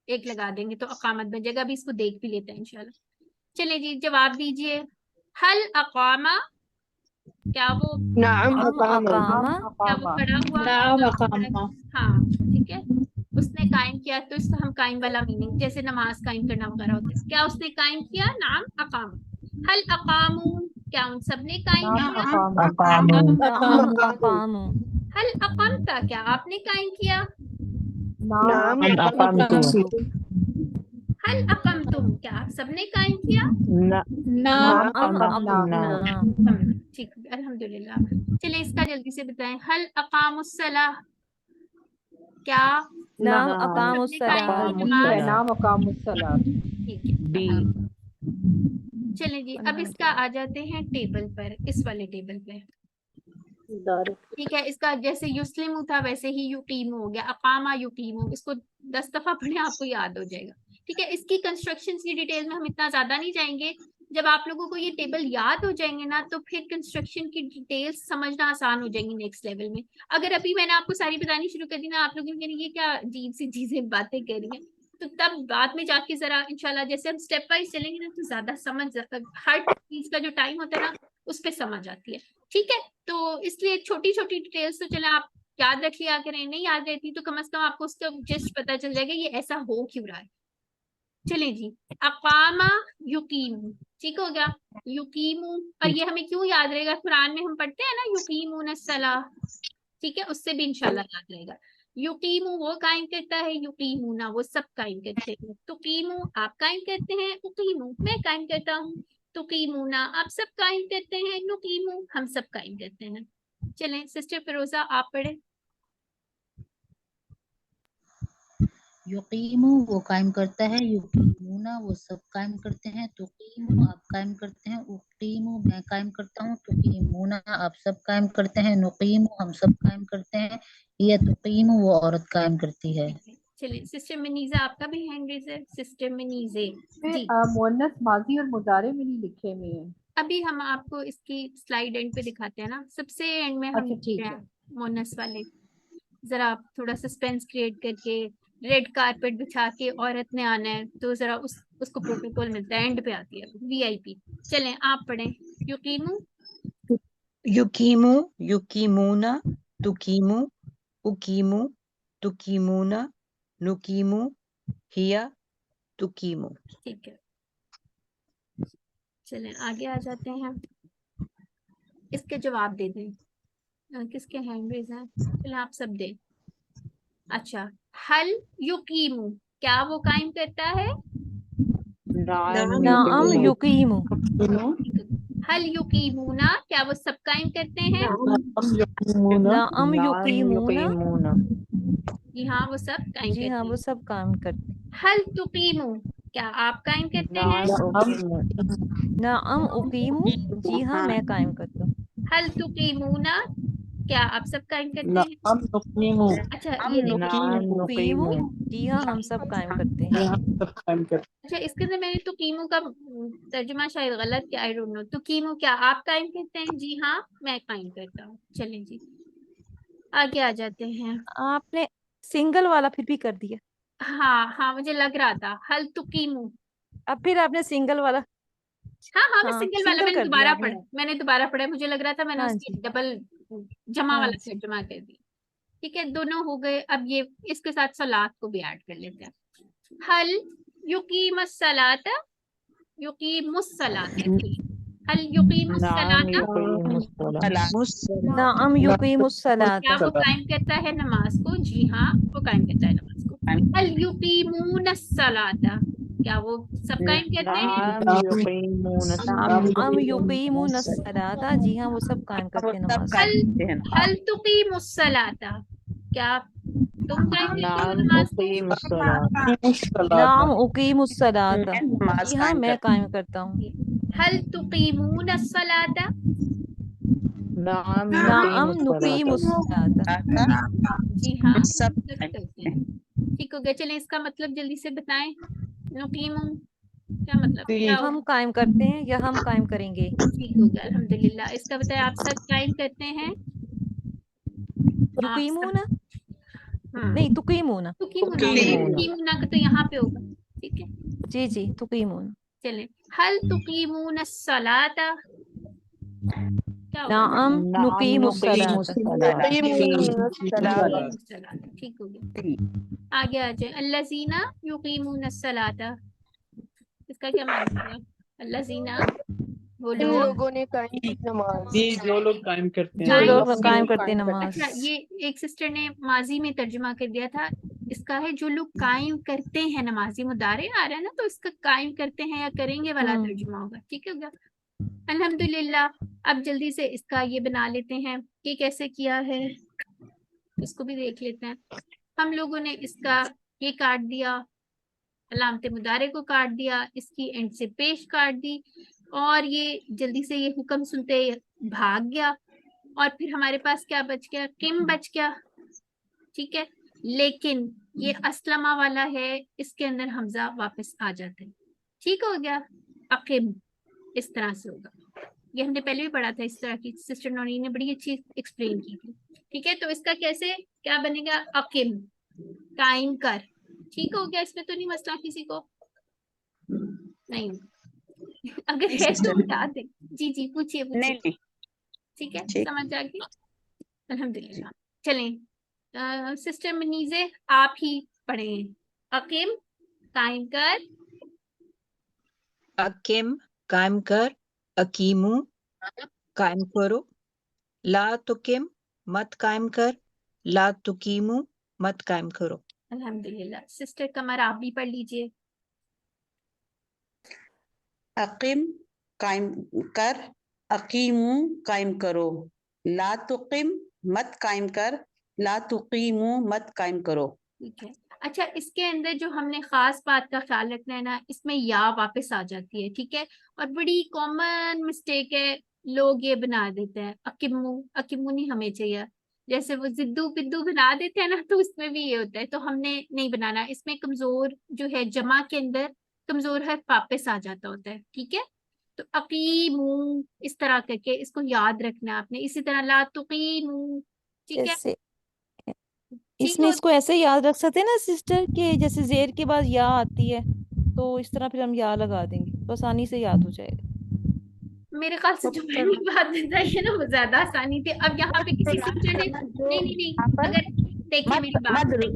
Speaker 1: एक लगा देंगे तो अकामत बन जाएगा। अभी इसको देख भी लेते हैं इंशाल्लाह। चलिए जी, जवाब दीजिए। हल अकामा, क्या वो,
Speaker 2: नाम
Speaker 7: अकामा
Speaker 1: क्या वो खड़ा हुआ,
Speaker 3: नाम अकामा।
Speaker 1: हाँ ठीक है, उसने कायम किया, तो इसका हम कायम वाला मीनिंग, जैसे नमाज कायम करना वगैरह होता है, क्या उसने कायम किया, नाम अकाम। हल अकामू, क्या उन सब ने कायम
Speaker 5: नाम
Speaker 1: किया,
Speaker 5: अकाम
Speaker 7: अकामु
Speaker 1: हल अकामता, क्या आपने कायम किया,
Speaker 2: नाम
Speaker 1: हल अकमतुम, क्या आप सबने कायम किया,
Speaker 3: नाम
Speaker 1: अकमना। ठीक, अल्हम्दुलिल्लाह। चलिए इसका जल्दी से बताएं, हल अकामुस्सलाह, क्या
Speaker 7: नाम
Speaker 1: सबने
Speaker 7: अकामुस्सलाह
Speaker 1: कायम की
Speaker 5: डी
Speaker 1: नमाज।
Speaker 5: है, नाम अकामुस्सलाह।
Speaker 1: ठीक है, चलिए जी, अब इसका आ जाते हैं टेबल पर, इस वाले टेबल पे। ठीक है, इसका जैसे युस्लिमु था वैसे ही युकीमु हो गया, अकामा युकीमु, इसको 10 दफा पढ़े आपको याद हो जाएगा। ठीक है, इसकी कंस्ट्रक्शन की डिटेल में हम इतना ज्यादा नहीं जाएंगे। जब आप लोगों को ये टेबल याद हो जाएंगे ना, तो फिर कंस्ट्रक्शन की डिटेल्स समझना आसान हो जाएंगी नेक्स्ट लेवल में। अगर अभी मैंने आपको सारी बतानी शुरू कर दी ना, आप लोगों के लिए क्या अजीब सी चीजें बातें कर रही हैं, तो तब बाद में जाके जरा इंशाल्लाह जैसे हम स्टेप वाइज चलेंगे ना, तो ज्यादा समझ, हर चीज का जो टाइम होता है ना, उस पर समझ आती है। ठीक है, तो इसलिए छोटी छोटी डिटेल्स तो चले आप याद रख लिया करें, नहीं याद रहती तो कम से कम आपको उसका जस्ट पता चल जाएगा ये ऐसा हो क्यों रहा है। चलिए जी, अकामा युकीमु, ठीक हो गया, युकीमु। और ये हमें क्यों याद रहेगा, कुरान में हम पढ़ते हैं ना युकीमुन सलाह, ठीक है, उससे भी इंशाल्लाह याद रहेगा। युकीमु वो कायम करता है, युकीमुना वो सब कायम करते हैं। तुकीमु आप कायम करते हैं, उकीमु मैं कायम करता हूँ, तुकीमुना आप सब कायम करते हैं, नुकीमु हम सब कायम करते हैं। चलें सिस्टर फिरोजा आप पढ़े।
Speaker 8: युकीमु वो कायम करता है, युकीमुना वो सब कायम करते हैं, तुकीमु आप कायम करते हैं, उकीमु मैं कायम करता हूँ, तुकीमुना आप सब कायम करते हैं, नुकीमु हम सब कायम करते हैं, यह तुकीमु वो औरत कायम करती है।
Speaker 1: चलिए सिस्टर मनीजा आपका भी हैंड रेज है, सिस्टर मनीजे जी।
Speaker 5: मुअन्नस माजी और मुजारे में नहीं लिखे हुए हैं।
Speaker 1: अभी हम आपको इसकी स्लाइड एंड पे दिखाते हैं ना, सबसे एंड में हम
Speaker 5: अच्छा ठीक है।
Speaker 1: मोनस वाले, जरा आप थोड़ा सस्पेंस क्रिएट करके रेड कारपेट बिछा के औरत ने आना है तो जरा उसको प्रोटोकॉल मिलता है, एंड पे आती है वीआईपी। चलें आप पढ़ें। युकीमु,
Speaker 9: युकीमु, युकीमुना, तुकीमु, उकीमु, तुकीमुना, नुकीमु, हिया, तुकीमु।
Speaker 1: ठीक है, चलें आगे आ जाते हैं। इसके जवाब दे दें। किसके हैंड रेज हैं? चलें आप सब दें। अच्छा, हल युकीमु, क्या वो कायम करता है?
Speaker 7: नाम युकीमु।
Speaker 1: हल युकीमुना, क्या वो सब कायम करते हैं?
Speaker 7: नाम युकीमुना।
Speaker 1: जी हाँ, वो सब कायम
Speaker 7: जी हाँ,
Speaker 1: करते
Speaker 7: वो
Speaker 1: हैं।
Speaker 7: सब काम करते हैं।
Speaker 1: हल तुकीमु, क्या आप कायम करते हैं?
Speaker 7: नाम उकीमु। जी हाँ, मैं कायम करता हूँ।
Speaker 1: हल तुकीमुना, क्या आप सब कायम करते हैं? अच्छा ये देखो,
Speaker 7: उकीमु। जी हाँ, हम सब कायम करते हैं।
Speaker 1: अच्छा इसके अंदर मैंने तुकीमु का तर्जुमा शायद गलत किया, आई डोंट नो। तुकीमु, क्या आप कायम करते हैं? जी हाँ, मैं कायम करता हूँ। चलें जी आगे आ जाते हैं।
Speaker 7: आपने सिंगल वाला फिर भी कर दिया।
Speaker 1: हाँ हाँ, मुझे लग रहा था। हल तुकीमु,
Speaker 7: अब फिर आपने सिंगल वाला।
Speaker 1: हाँ हाँ, मैं
Speaker 7: हाँ,
Speaker 1: सिंगल वाला
Speaker 7: सिंगल
Speaker 1: मैंने
Speaker 7: कर दिया
Speaker 1: दोबारा
Speaker 7: आपने।
Speaker 1: पढ़ा, मुझे लग रहा था मैंने
Speaker 7: हाँ
Speaker 1: उसकी
Speaker 7: जी,
Speaker 1: डबल जमा
Speaker 7: हाँ
Speaker 1: वाला
Speaker 7: जी।
Speaker 1: तर्जुमा कर दिया। ठीक है, दोनों हो गए। अब ये इसके साथ सलात को भी ऐड कर लेते हैं। हल युकीमस सलात, युकीमुस सलात, हल युकीमुस सलात,
Speaker 7: नाम युकीमुस
Speaker 1: क्या
Speaker 7: सलाता।
Speaker 1: वो कायम करता है नमाज को? जी हाँ, वो कायम करता है नमाज को। हल युकीमुनस सलाता, क्या वो सब कायम करते हैं?
Speaker 7: नाम युकीमुनस सलाता। जी हाँ, वो सब कायम करते हैं नमाज।
Speaker 1: हल हल तुकीमुस सलाता, क्या तुम कायम करते हो नमाज को?
Speaker 7: नाम उकीमुस सलाता। जी हाँ, मैं कायम करता हूँ।
Speaker 1: हल तुकीमुनस सलाता,
Speaker 7: नाम नुकीमुस सलाता।
Speaker 1: जी हाँ, सब करते हैं। ठीक हो गया। चलें इसका मतलब जल्दी से बताएं। नुकीमु क्या मतलब, क्या
Speaker 7: हम
Speaker 1: होगा?
Speaker 7: कायम करते हैं या हम कायम करेंगे।
Speaker 1: ठीक हो गया, अल्हम्दुलिल्लाह। इसका बताएं, आप सब कायम करते हैं? आप सब,
Speaker 7: युकीमुना नहीं, तुकीमुना।
Speaker 1: तुकीमुना का तो यहाँ पे होगा। ठीक है,
Speaker 7: जी जी, तुकीमुना।
Speaker 1: चलें। हल तुकीमुनस सलाता, क्या होगा?
Speaker 7: नाम नुकीमुस सलाता।
Speaker 1: ठीक हो गया। आगे आ जाए। अल्लज़ीना युकीमुनस सलाता, इसका क्या मतलब है? अल्लज़ीना, वो
Speaker 2: इन
Speaker 1: लोग
Speaker 2: लोगों ने कायम की नमाज।
Speaker 3: जो लोग कायम करते
Speaker 7: जो
Speaker 3: हैं
Speaker 7: लोग
Speaker 3: नमाज।
Speaker 7: कायम करते हैं नमाज।
Speaker 1: अच्छा, ये एक सिस्टर ने माजी में तर्जुमा कर दिया था। इसका है जो लोग कायम करते हैं नमाज, ये मुदारे आ रहा है ना, तो इसका कायम करते हैं या करेंगे वाला तर्जुमा होगा। ठीक है गया, अल्हम्दुलिल्लाह। अब जल्दी से इसका ये बना लेते हैं कि कैसे किया है, इसको भी देख लेते हैं। हम लोगों ने इसका ये काट दिया, अलामत मुदारे को काट दिया, इसकी एंड से पेश काट दी, और ये जल्दी से ये हुक्म सुनते भाग गया, और फिर हमारे पास क्या बच गया? किम बच गया। ठीक है, लेकिन ये अस्लमा वाला है, इसके अंदर हमजा वापस आ जाता है। ठीक हो गया, अकिम इस तरह से होगा। ये हमने पहले भी पढ़ा था, इस तरह की सिस्टर नौनी ने बड़ी अच्छी एक्सप्लेन की थी। ठीक है, तो इसका कैसे क्या बनेगा? अकिम, कायम कर। ठीक हो गया, इसमें तो नहीं मसला किसी को? नहीं, अगर है तो बता दे। जी जी, पूछिए पूछिए। ठीक है, समझ आ गई, अल्हम्दुलिल्लाह। चलें सिस्टर मनीजे, आप ही पढ़ें। अकीम, कायम कर।
Speaker 9: अकिम, कायम कर। अकीमु, कायम करो। ला तुकिम, मत कायम कर। ला तुकीमु, मत कायम करो।
Speaker 1: अल्हम्दुलिल्लाह। सिस्टर कमर, आप भी पढ़ लीजिए।
Speaker 10: अकीम, कायम कर। अकीमू, कायम करो। ला तुकिम, मत कायम कर। ला तुकीमू, मत कायम करो।
Speaker 1: ठीक है। अच्छा, इसके अंदर जो हमने खास बात का ख्याल रखना है ना, इसमें या वापस आ जाती है। ठीक है, और बड़ी कॉमन मिस्टेक है, लोग ये बना देते हैं अकिमू, अकिमू नहीं हमें चाहिए, जैसे वो जिद्दू पिद्दू बना देते हैं ना, तो उसमें भी ये होता है, तो हमने नहीं बनाना। इसमें कमजोर जो है, जमा के अंदर कमजोर हर्फ वापस आ जाता होता है। ठीक है, तो अकीमू इस तरह करके इसको याद रखना आपने। इसी तरह ला तुकीमू। ठीक है,
Speaker 7: जैसे इसमें इसको ऐसे याद रख सकते हैं ना सिस्टर, कि जैसे जेर के बाद या आती है तो इस तरह फिर हम या लगा देंगे तो आसानी से याद हो जाएगा।
Speaker 1: मेरे ख्याल से जो मैंने बात बताई है ना वो ज्यादा आसानी थी। अब यहाँ पे किसी सिस्टर ने नहीं, अगर देखिए मेरी बात एक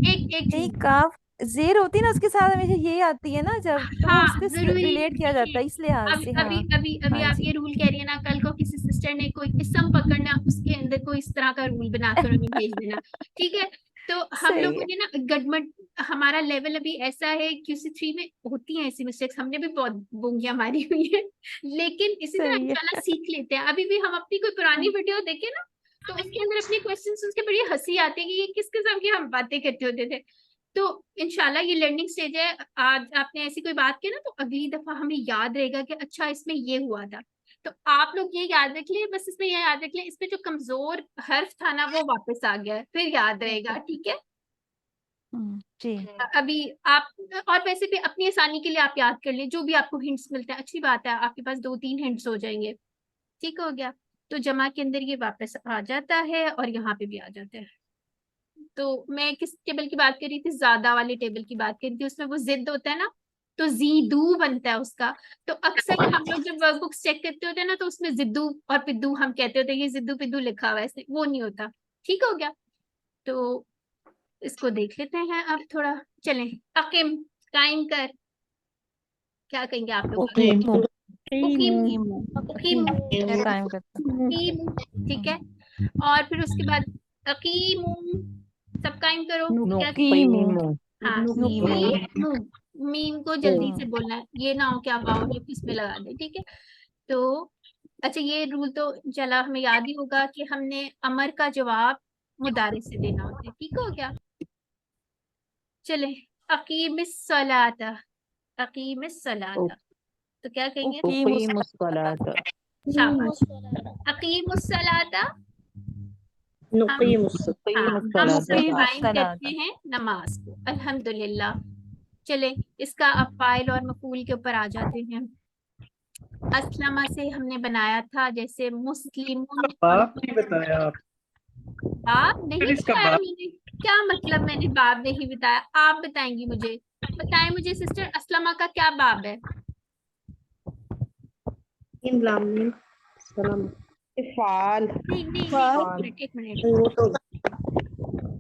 Speaker 7: नहीं,
Speaker 1: चीज,
Speaker 7: काफ जेर होती है ना उसके साथ हमेशा ये आती है ना जब, तो वो
Speaker 1: हाँ
Speaker 7: उसके
Speaker 1: जरूरी
Speaker 7: रिलेट किया जाता है इस लिहाज
Speaker 1: अभी
Speaker 7: से।
Speaker 1: अभी
Speaker 7: हाँ
Speaker 1: अभी अभी
Speaker 7: हाँ
Speaker 1: आप
Speaker 7: जी
Speaker 1: ये रूल कह रही है ना, कल को किसी सिस्टर ने कोई किस्म पकड़ना, उसके अंदर कोई इस तरह का रूल बनाकर हमें भेज देना, ठीक है। तो हम
Speaker 7: सही
Speaker 1: लोगों
Speaker 7: है।
Speaker 1: ने ना गड़बड़, हमारा लेवल अभी ऐसा है, QC3 में होती हैं ऐसी मिस्टेक्स, हमने भी बहुत बोंगियां मारी हुई है, लेकिन इसी तरह
Speaker 7: सही है।
Speaker 1: इंशाल्लाह सीख लेते हैं। अभी भी हम अपनी कोई पुरानी वीडियो देखें ना, तो उसके अंदर अपने क्वेश्चन सुन के बड़ी हंसी आती है कि ये किस किस्म की हम बातें करते होते थे। तो इंशाल्लाह ये लर्निंग स्टेज है। आज आपने ऐसी कोई बात की ना, तो अगली दफा हमें याद रहेगा कि अच्छा इसमें ये हुआ था। तो आप लोग ये याद रख लिए, बस इसमें ये याद रख लिए, इसमें जो कमजोर हर्फ था ना वो वापस आ गया है, फिर याद रहेगा, ठीक है।
Speaker 7: जी
Speaker 1: अभी आप, और वैसे भी अपनी आसानी के लिए आप याद कर लें, जो भी आपको हिंट्स मिलते हैं अच्छी बात है, आपके पास 2-3 हिंट्स हो जाएंगे, ठीक हो गया। तो जमा के अंदर ये वापस आ जाता है और यहाँ पे भी आ जाता है। तो मैं किस टेबल की बात कर रही थी, ज्यादा वाले टेबल की बात कर रही थी, उसमें वो जिद होता है ना, तो जीदू बनता है उसका। तो अक्सर हम लोग जब वर्कबुक्स चेक करते होते हैं ना, तो उसमें जिद्दू और पिद्दू हम कहते होते हैं, ये जिद्दू पिद्दू लिखा हुआ है, ऐसे वो नहीं होता, ठीक हो गया। तो इसको देख लेते हैं अब थोड़ा, चलें। अकीम, कायम कर, क्या कहेंगे आप लोग?
Speaker 7: उकीमू
Speaker 1: उकीम, उकीम,
Speaker 7: क्या कायम करता
Speaker 1: उकीम, ठीक है। और फिर उसके बाद अकीमू, सब कायम करो, क्या?
Speaker 7: नुकीमू
Speaker 1: हाँ,
Speaker 7: नुकीमू
Speaker 1: मीम को जल्दी से बोलना है, ये ना हो कि आप आओ इसमें लगा दे, ठीक है। तो अच्छा, ये रूल तो चला हमें याद ही होगा कि हमने अमर का जवाब मुदारे से देना होता है, ठीक हो गया। चले, अकीमिस सलाता, अकीमिस सलाता, तो क्या कहेंगे? शाबाश, अकीमुस सलाता, हम कायम करते हैं नमाज को, अल्हम्दुलिल्लाह। चले, इसका अब फाइल और मफूल के ऊपर आ जाते हैं। अस्लमा से हमने बनाया था, जैसे मुस्लिमुन,
Speaker 11: बाप नहीं बताया आप,
Speaker 1: बाप नहीं
Speaker 11: इसका
Speaker 1: बताया
Speaker 11: बाप
Speaker 1: मैंने, क्या मतलब मैंने बाप नहीं बताया? आप बताएंगी मुझे, बताएं मुझे सिस्टर, अस्लमा का क्या बाब है?
Speaker 10: इफ़ाल
Speaker 1: नहीं, एक मिनट,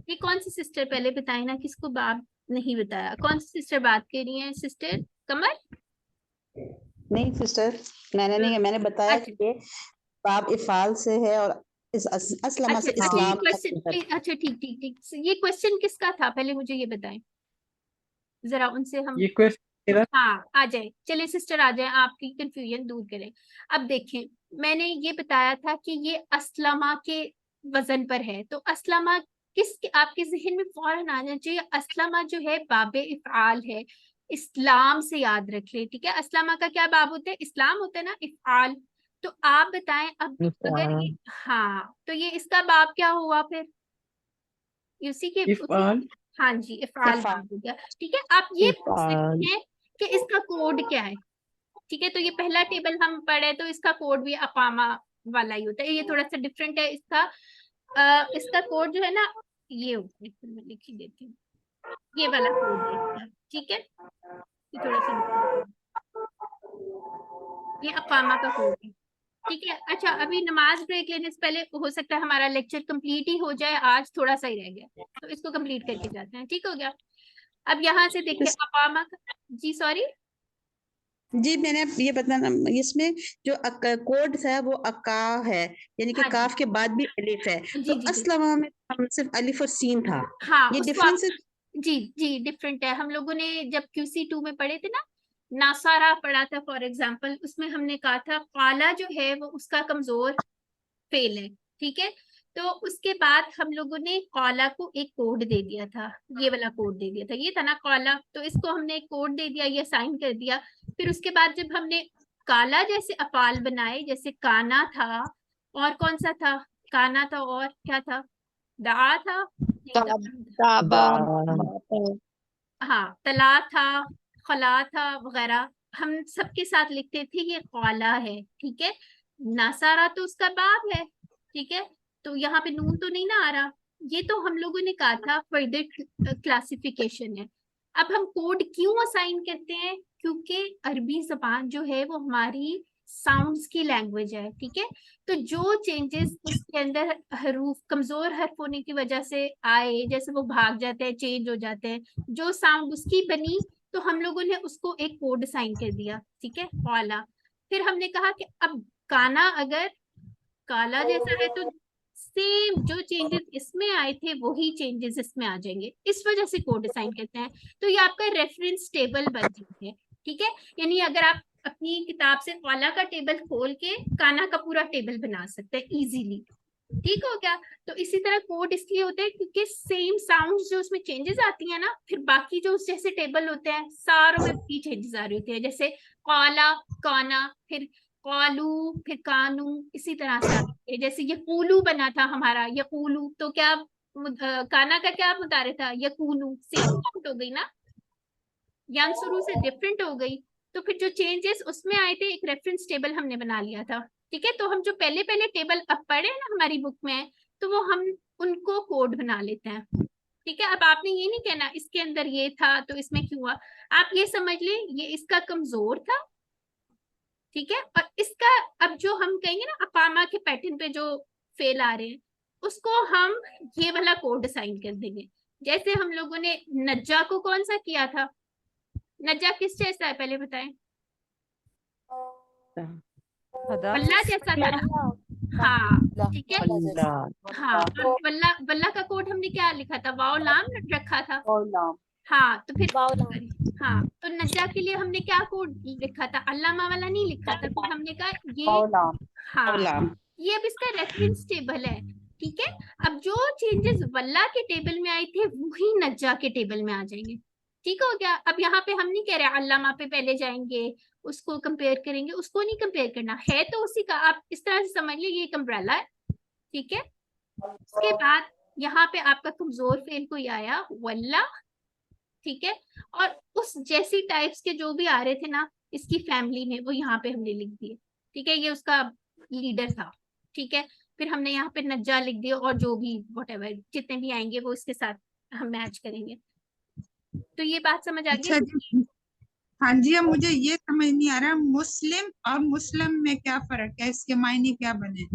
Speaker 1: ये कौन सी सिस्टर पहले बताए ना, किसको बाप नहीं बताया? कौन सी सिस्टर बात कर रही है? सिस्टर कमर?
Speaker 10: नहीं सिस्टर, मैंने नहीं, मैंने बताया
Speaker 1: अच्छा
Speaker 10: कि बाब इफ़ाल से है और इस अस्लमा
Speaker 1: अच्छा
Speaker 10: से
Speaker 1: अच्छा, ये
Speaker 10: इस्लाम
Speaker 1: क्वेश्चन, अच्छा ठीक ठीक ठीक, ये क्वेश्चन किसका था पहले मुझे ये बताएं जरा, उनसे हम,
Speaker 11: ये क्वेश्चन मेरा।
Speaker 1: हाँ आ जाए, चलिए सिस्टर आ जाए, आपकी कंफ्यूजन दूर करें। अब देखें, मैंने ये बताया था कि ये अस्लमा के वजन पर है, तो अस्लमा किस, आपके जहन में फौरन आ जाना चाहिए, अस्लमा जो है बाबे इफ़आल है, इस्लाम से याद रख ले, ठीक है। अस्लमा का क्या बाब होता है? इस्लाम होता है ना, इफ़आल। तो आप बताएं अब, अगर ये, हाँ तो ये इसका बाब क्या हुआ फिर? उसी के उसी,
Speaker 11: इफ़आल,
Speaker 1: हाँ जी, इफ़आल
Speaker 10: इफ़ाल
Speaker 1: बाब हो गया, ठीक है। आप ये पूछ सकते हैं कि इसका कोड क्या है, ठीक है। तो ये पहला टेबल हम पढ़े, तो इसका कोड भी अकामा वाला ही होता है, ये थोड़ा सा डिफरेंट है इसका। इसका कोड जो है ना, ये होता है, मैं लिख ही देती हूँ, ये वाला कोड है इसका, ठीक है। ये थोड़ा सा different है, ये अकामा का कोड है, ठीक है। अच्छा, अभी नमाज ब्रेक लेने से पहले हो सकता है हमारा लेक्चर कंप्लीट ही हो जाए, आज थोड़ा सा ही रह गया, तो इसको कंप्लीट करके जाते हैं, ठीक हो गया। अब यहाँ से देखिए अकामा का, जी सॉरी,
Speaker 10: जी, मैंने ये बताना, इसमें जो कोड है वो अका है, यानी कि
Speaker 1: हाँ जी,
Speaker 10: काफ के बाद भी अलिफ है,
Speaker 1: जी
Speaker 10: तो
Speaker 1: जी जी,
Speaker 10: अस्लमा में हम सिर्फ अलिफ और सीन था,
Speaker 1: हाँ
Speaker 10: ये
Speaker 1: उसको आप,
Speaker 10: डिफरेंस है।
Speaker 1: जी जी डिफरेंट है। हम लोगों ने जब QC2 में पढ़े थे ना, नासारा पढ़ा था फॉर एग्जाम्पल, उसमें हमने कहा था काला जो है वो उसका कमजोर फेल है, ठीक है। तो उसके बाद हम लोगों ने काला को एक कोड दे दिया था, ये वाला कोड दे दिया था, ये था ना काला, तो इसको हमने एक कोड दे दिया, ये साइन कर दिया। फिर उसके बाद जब हमने काला जैसे अफाल बनाए, जैसे काना था, और कौन सा था? काना था, और क्या था? दा था, नहीं हाँ, तला था, खला था वगैरह, हम सबके साथ लिखते थे ये काला है, ठीक है। नासारा तो उसका बाब है, ठीक है। तो यहाँ पे नून तो नहीं ना आ रहा, ये तो हम लोगों ने कहा था फर्दर क्लासिफिकेशन है। अब हम कोड क्यों असाइन करते हैं? क्योंकि अरबी जबान जो है वो हमारी साउंड्स की लैंग्वेज है, ठीक है। तो जो चेंजेस उसके अंदर हरूफ कमजोर हर्फ होने की वजह से आए, जैसे वो भाग जाते हैं, चेंज हो जाते हैं, जो साउंड उसकी बनी, तो हम लोगों ने उसको एक कोड असाइन कर दिया, ठीक है, वाला। फिर हमने कहा कि अब काना अगर काला जैसा है तो सेम जो चेंजेस इसमें आए थे वही चेंजेस इसमें आ जाएंगे, इस वजह से कोड असाइन करते हैं। तो ये आपका रेफरेंस टेबल बन जाता है, ठीक है। यानी अगर आप अपनी किताब से काला का टेबल खोल के काना का पूरा टेबल बना सकते हैं इजीली, ठीक हो गया। तो इसी तरह कोड इसलिए होते हैं क्योंकि सेम साउंड्स जो उसमें चेंजेस आती है ना, फिर बाकी जो उस जैसे टेबल होते हैं सारों में भी चेंजेस आ रही होती है, जैसे काला काना, फिर कालू, फिर कानू, इसी तरह से आते हैं। जैसे यकूलू बना था हमारा, यकूलू, तो क्या काना का क्या मुतारे था? यकूनू, सेम साउंड हो गई ना, यांसुरू से डिफरेंट हो गई। तो फिर जो चेंजेस उसमें आए थे, एक रेफरेंस टेबल हमने बना लिया था, ठीक है। तो हम जो पहले पहले टेबल अब पढ़े ना हमारी बुक में, तो वो हम उनको कोड बना लेते हैं, ठीक है। अब आपने ये नहीं कहना इसके अंदर ये था तो इसमें क्यों हुआ, आप ये समझ ले ये इसका कमजोर था, ठीक है। और इसका अब जो हम कहेंगे ना अकामा के पैटर्न पे जो फेल आ रहे हैं, उसको हम ये वाला कोड असाइन कर देंगे। जैसे हम लोगों ने नज्जा को कौन सा किया था? नज्जा किस जैसा है पहले बताएं? वल्ला जैसा था ना? हाँ, ठीक है। हाँ, और वल्ला वल्ला का कोड हमने क्या लिखा था? वाव लाम रखा था। हाँ, तो फिर हाँ, तो नज्जा के लिए हमने क्या कोड लिखा था? अल्लामा वाला नहीं लिखा था, फिर हमने कहा ये हाँ, ये अब इसका रेफरेंस टेबल है, ठीक है। अब जो चेंजेस वल्ला के टेबल में आए थे वही नज्जा के टेबल में आ जाएंगे, ठीक हो गया। अब यहाँ पे हम नहीं कह रहे अल्लामा पे पहले जाएंगे उसको कंपेयर करेंगे, उसको नहीं कंपेयर करना है, तो उसी का आप इस तरह से समझ लीजिए ये एक अम्ब्रेला है, ठीक है। उसके बाद यहाँ पे आपका कमजोर फेल कोई आया वल्ला, ठीक है। और उस जैसी टाइप्स के जो भी आ रहे थे ना इसकी फैमिली में, वो यहाँ पे हमने लिख दिए, ठीक है। ये उसका लीडर था, ठीक है। फिर हमने यहाँ पे नज्जा लिख दिया, और जो भी व्हाटएवर जितने भी आएंगे वो इसके साथ हम मैच करेंगे। तो ये बात समझ आ गई?
Speaker 4: अच्छा जी, हाँ जी। अब मुझे ये समझ नहीं आ रहा मुस्लिम और मुस्लिम में क्या फर्क है, इसके मायने क्या बने?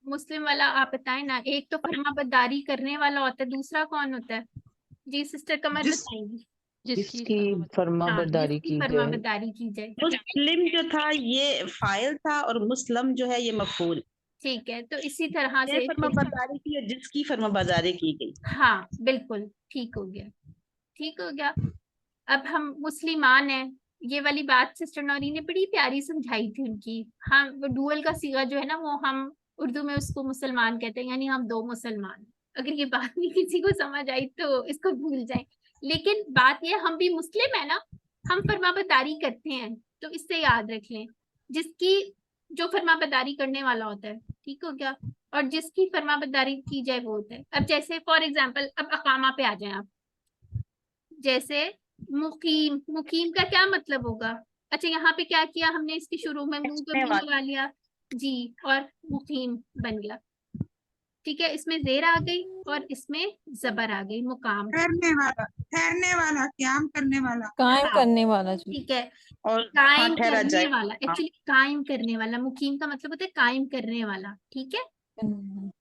Speaker 1: मुस्लिम वाला आप बताएं ना। एक तो फरमाबरदारी करने वाला होता है, दूसरा कौन होता है? जी सिस्टर कमर बताएंगी।
Speaker 9: जिसकी फरमाबरदारी की जाए।
Speaker 1: फरमाबरदारी की जाए।
Speaker 10: मुस्लिम जो था ये फाइल था और मुस्लिम जो है ये मफूल,
Speaker 1: ठीक है। तो इसी तरह से
Speaker 10: फरमाबरदारी की है जिसकी फरमाबरदारी की गई।
Speaker 1: हाँ बिल्कुल ठीक हो गया, ठीक हो गया। अब हम मुस्लिमान हैं, ये वाली बात सिस्टर नौरी ने बड़ी प्यारी समझाई थी उनकी। हाँ, वो डुअल का सीगा जो है ना, वो हम उर्दू में उसको मुसलमान कहते हैं, यानी हम दो मुसलमान। अगर ये बात नहीं किसी को समझ आई तो इसको भूल जाए, लेकिन बात ये हम भी मुस्लिम है ना, हम फरमाबरदारी करते हैं, तो इससे याद रख लें जिसकी जो फरमाबरदारी करने वाला होता है, ठीक हो गया, और जिसकी फरमाबरदारी की जाए वो होता है। अब जैसे फॉर एग्जाम्पल अब अकामा पे आ जाए आप, जैसे मुकीम, मुकीम का क्या मतलब होगा? अच्छा, यहाँ पे क्या किया हमने, इसके शुरू में मुंह पे मुंह लगा लिया जी, और मुकीम बन गया, ठीक है। इसमें जेर आ गई और इसमें जबर आ गई, मुकाम।
Speaker 4: ठहरने वाला, क्याम करने वाला,
Speaker 7: कायम करने वाला जी।
Speaker 1: ठीक है,
Speaker 10: और
Speaker 1: कायम
Speaker 10: ठहरा
Speaker 1: करने
Speaker 10: जाए।
Speaker 1: वाला, एक्चुअली कायम करने वाला, मुकीम का मतलब होता है कायम करने वाला, ठीक है,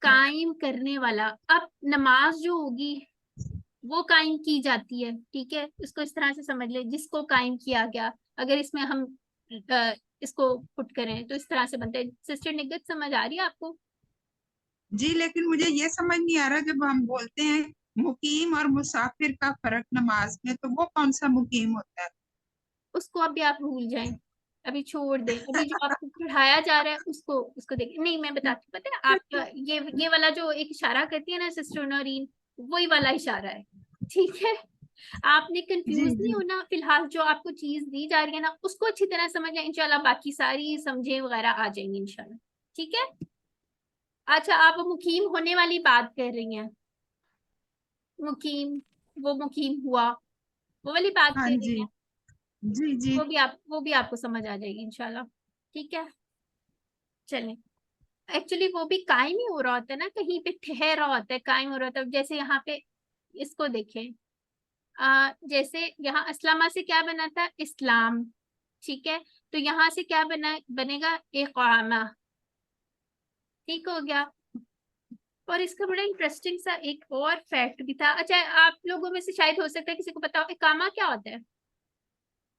Speaker 1: कायम करने वाला। अब नमाज जो होगी वो कायम की जाती है, ठीक है। इसको इस तरह से समझ ले, जिसको कायम किया गया, अगर इसमें हम इसको पुट करें तो इस तरह से बनता है। सिस्टर निगत समझ आ रही है आपको?
Speaker 4: जी। लेकिन मुझे ये समझ नहीं आ रहा, जब हम बोलते हैं मुकीम और मुसाफिर का फर्क नमाज में, तो वो कौन सा मुकीम होता है?
Speaker 1: उसको अभी आप भूल जाएं, अभी छोड़ दें। अभी जो आपको पढ़ाया जा रहा है उसको उसको देखें। नहीं, मैं बताती हूँ, पता है आप ये वाला जो एक इशारा करती है ना सिस्टर नौरीन, वही वाला इशारा है, ठीक है। आपने कंफ्यूज नहीं होना, फिलहाल जो आपको चीज दी जा रही है ना उसको अच्छी तरह समझ लें, इंशाल्लाह बाकी सारी समझे वगैरह आ जाएंगी इंशाल्लाह, ठीक है। अच्छा, आप मुकीम होने वाली बात कर रही हैं, मुकीम, वो मुकीम हुआ, वो वाली बात
Speaker 4: हाँ
Speaker 1: कर
Speaker 4: जी,
Speaker 1: रही हैं,
Speaker 4: जी जी।
Speaker 1: वो भी आपको समझ आ जाएगी इंशाल्लाह, ठीक है। चलें, एक्चुअली वो भी कायम ही हो रहा होता है ना, कहीं पे ठहर रहा होता है, कायम हो रहा होता है। जैसे यहाँ पे इसको देखें, जैसे यहाँ अस्लामा से क्या बना था, इस्लाम, ठीक है, तो यहाँ से क्या बनेगा, इकामा, ठीक हो गया। और इसका बड़ा इंटरेस्टिंग सा एक और फैक्ट भी था। अच्छा, आप लोगों में से शायद हो सकता है किसी को पता हो, इकामा क्या होता है?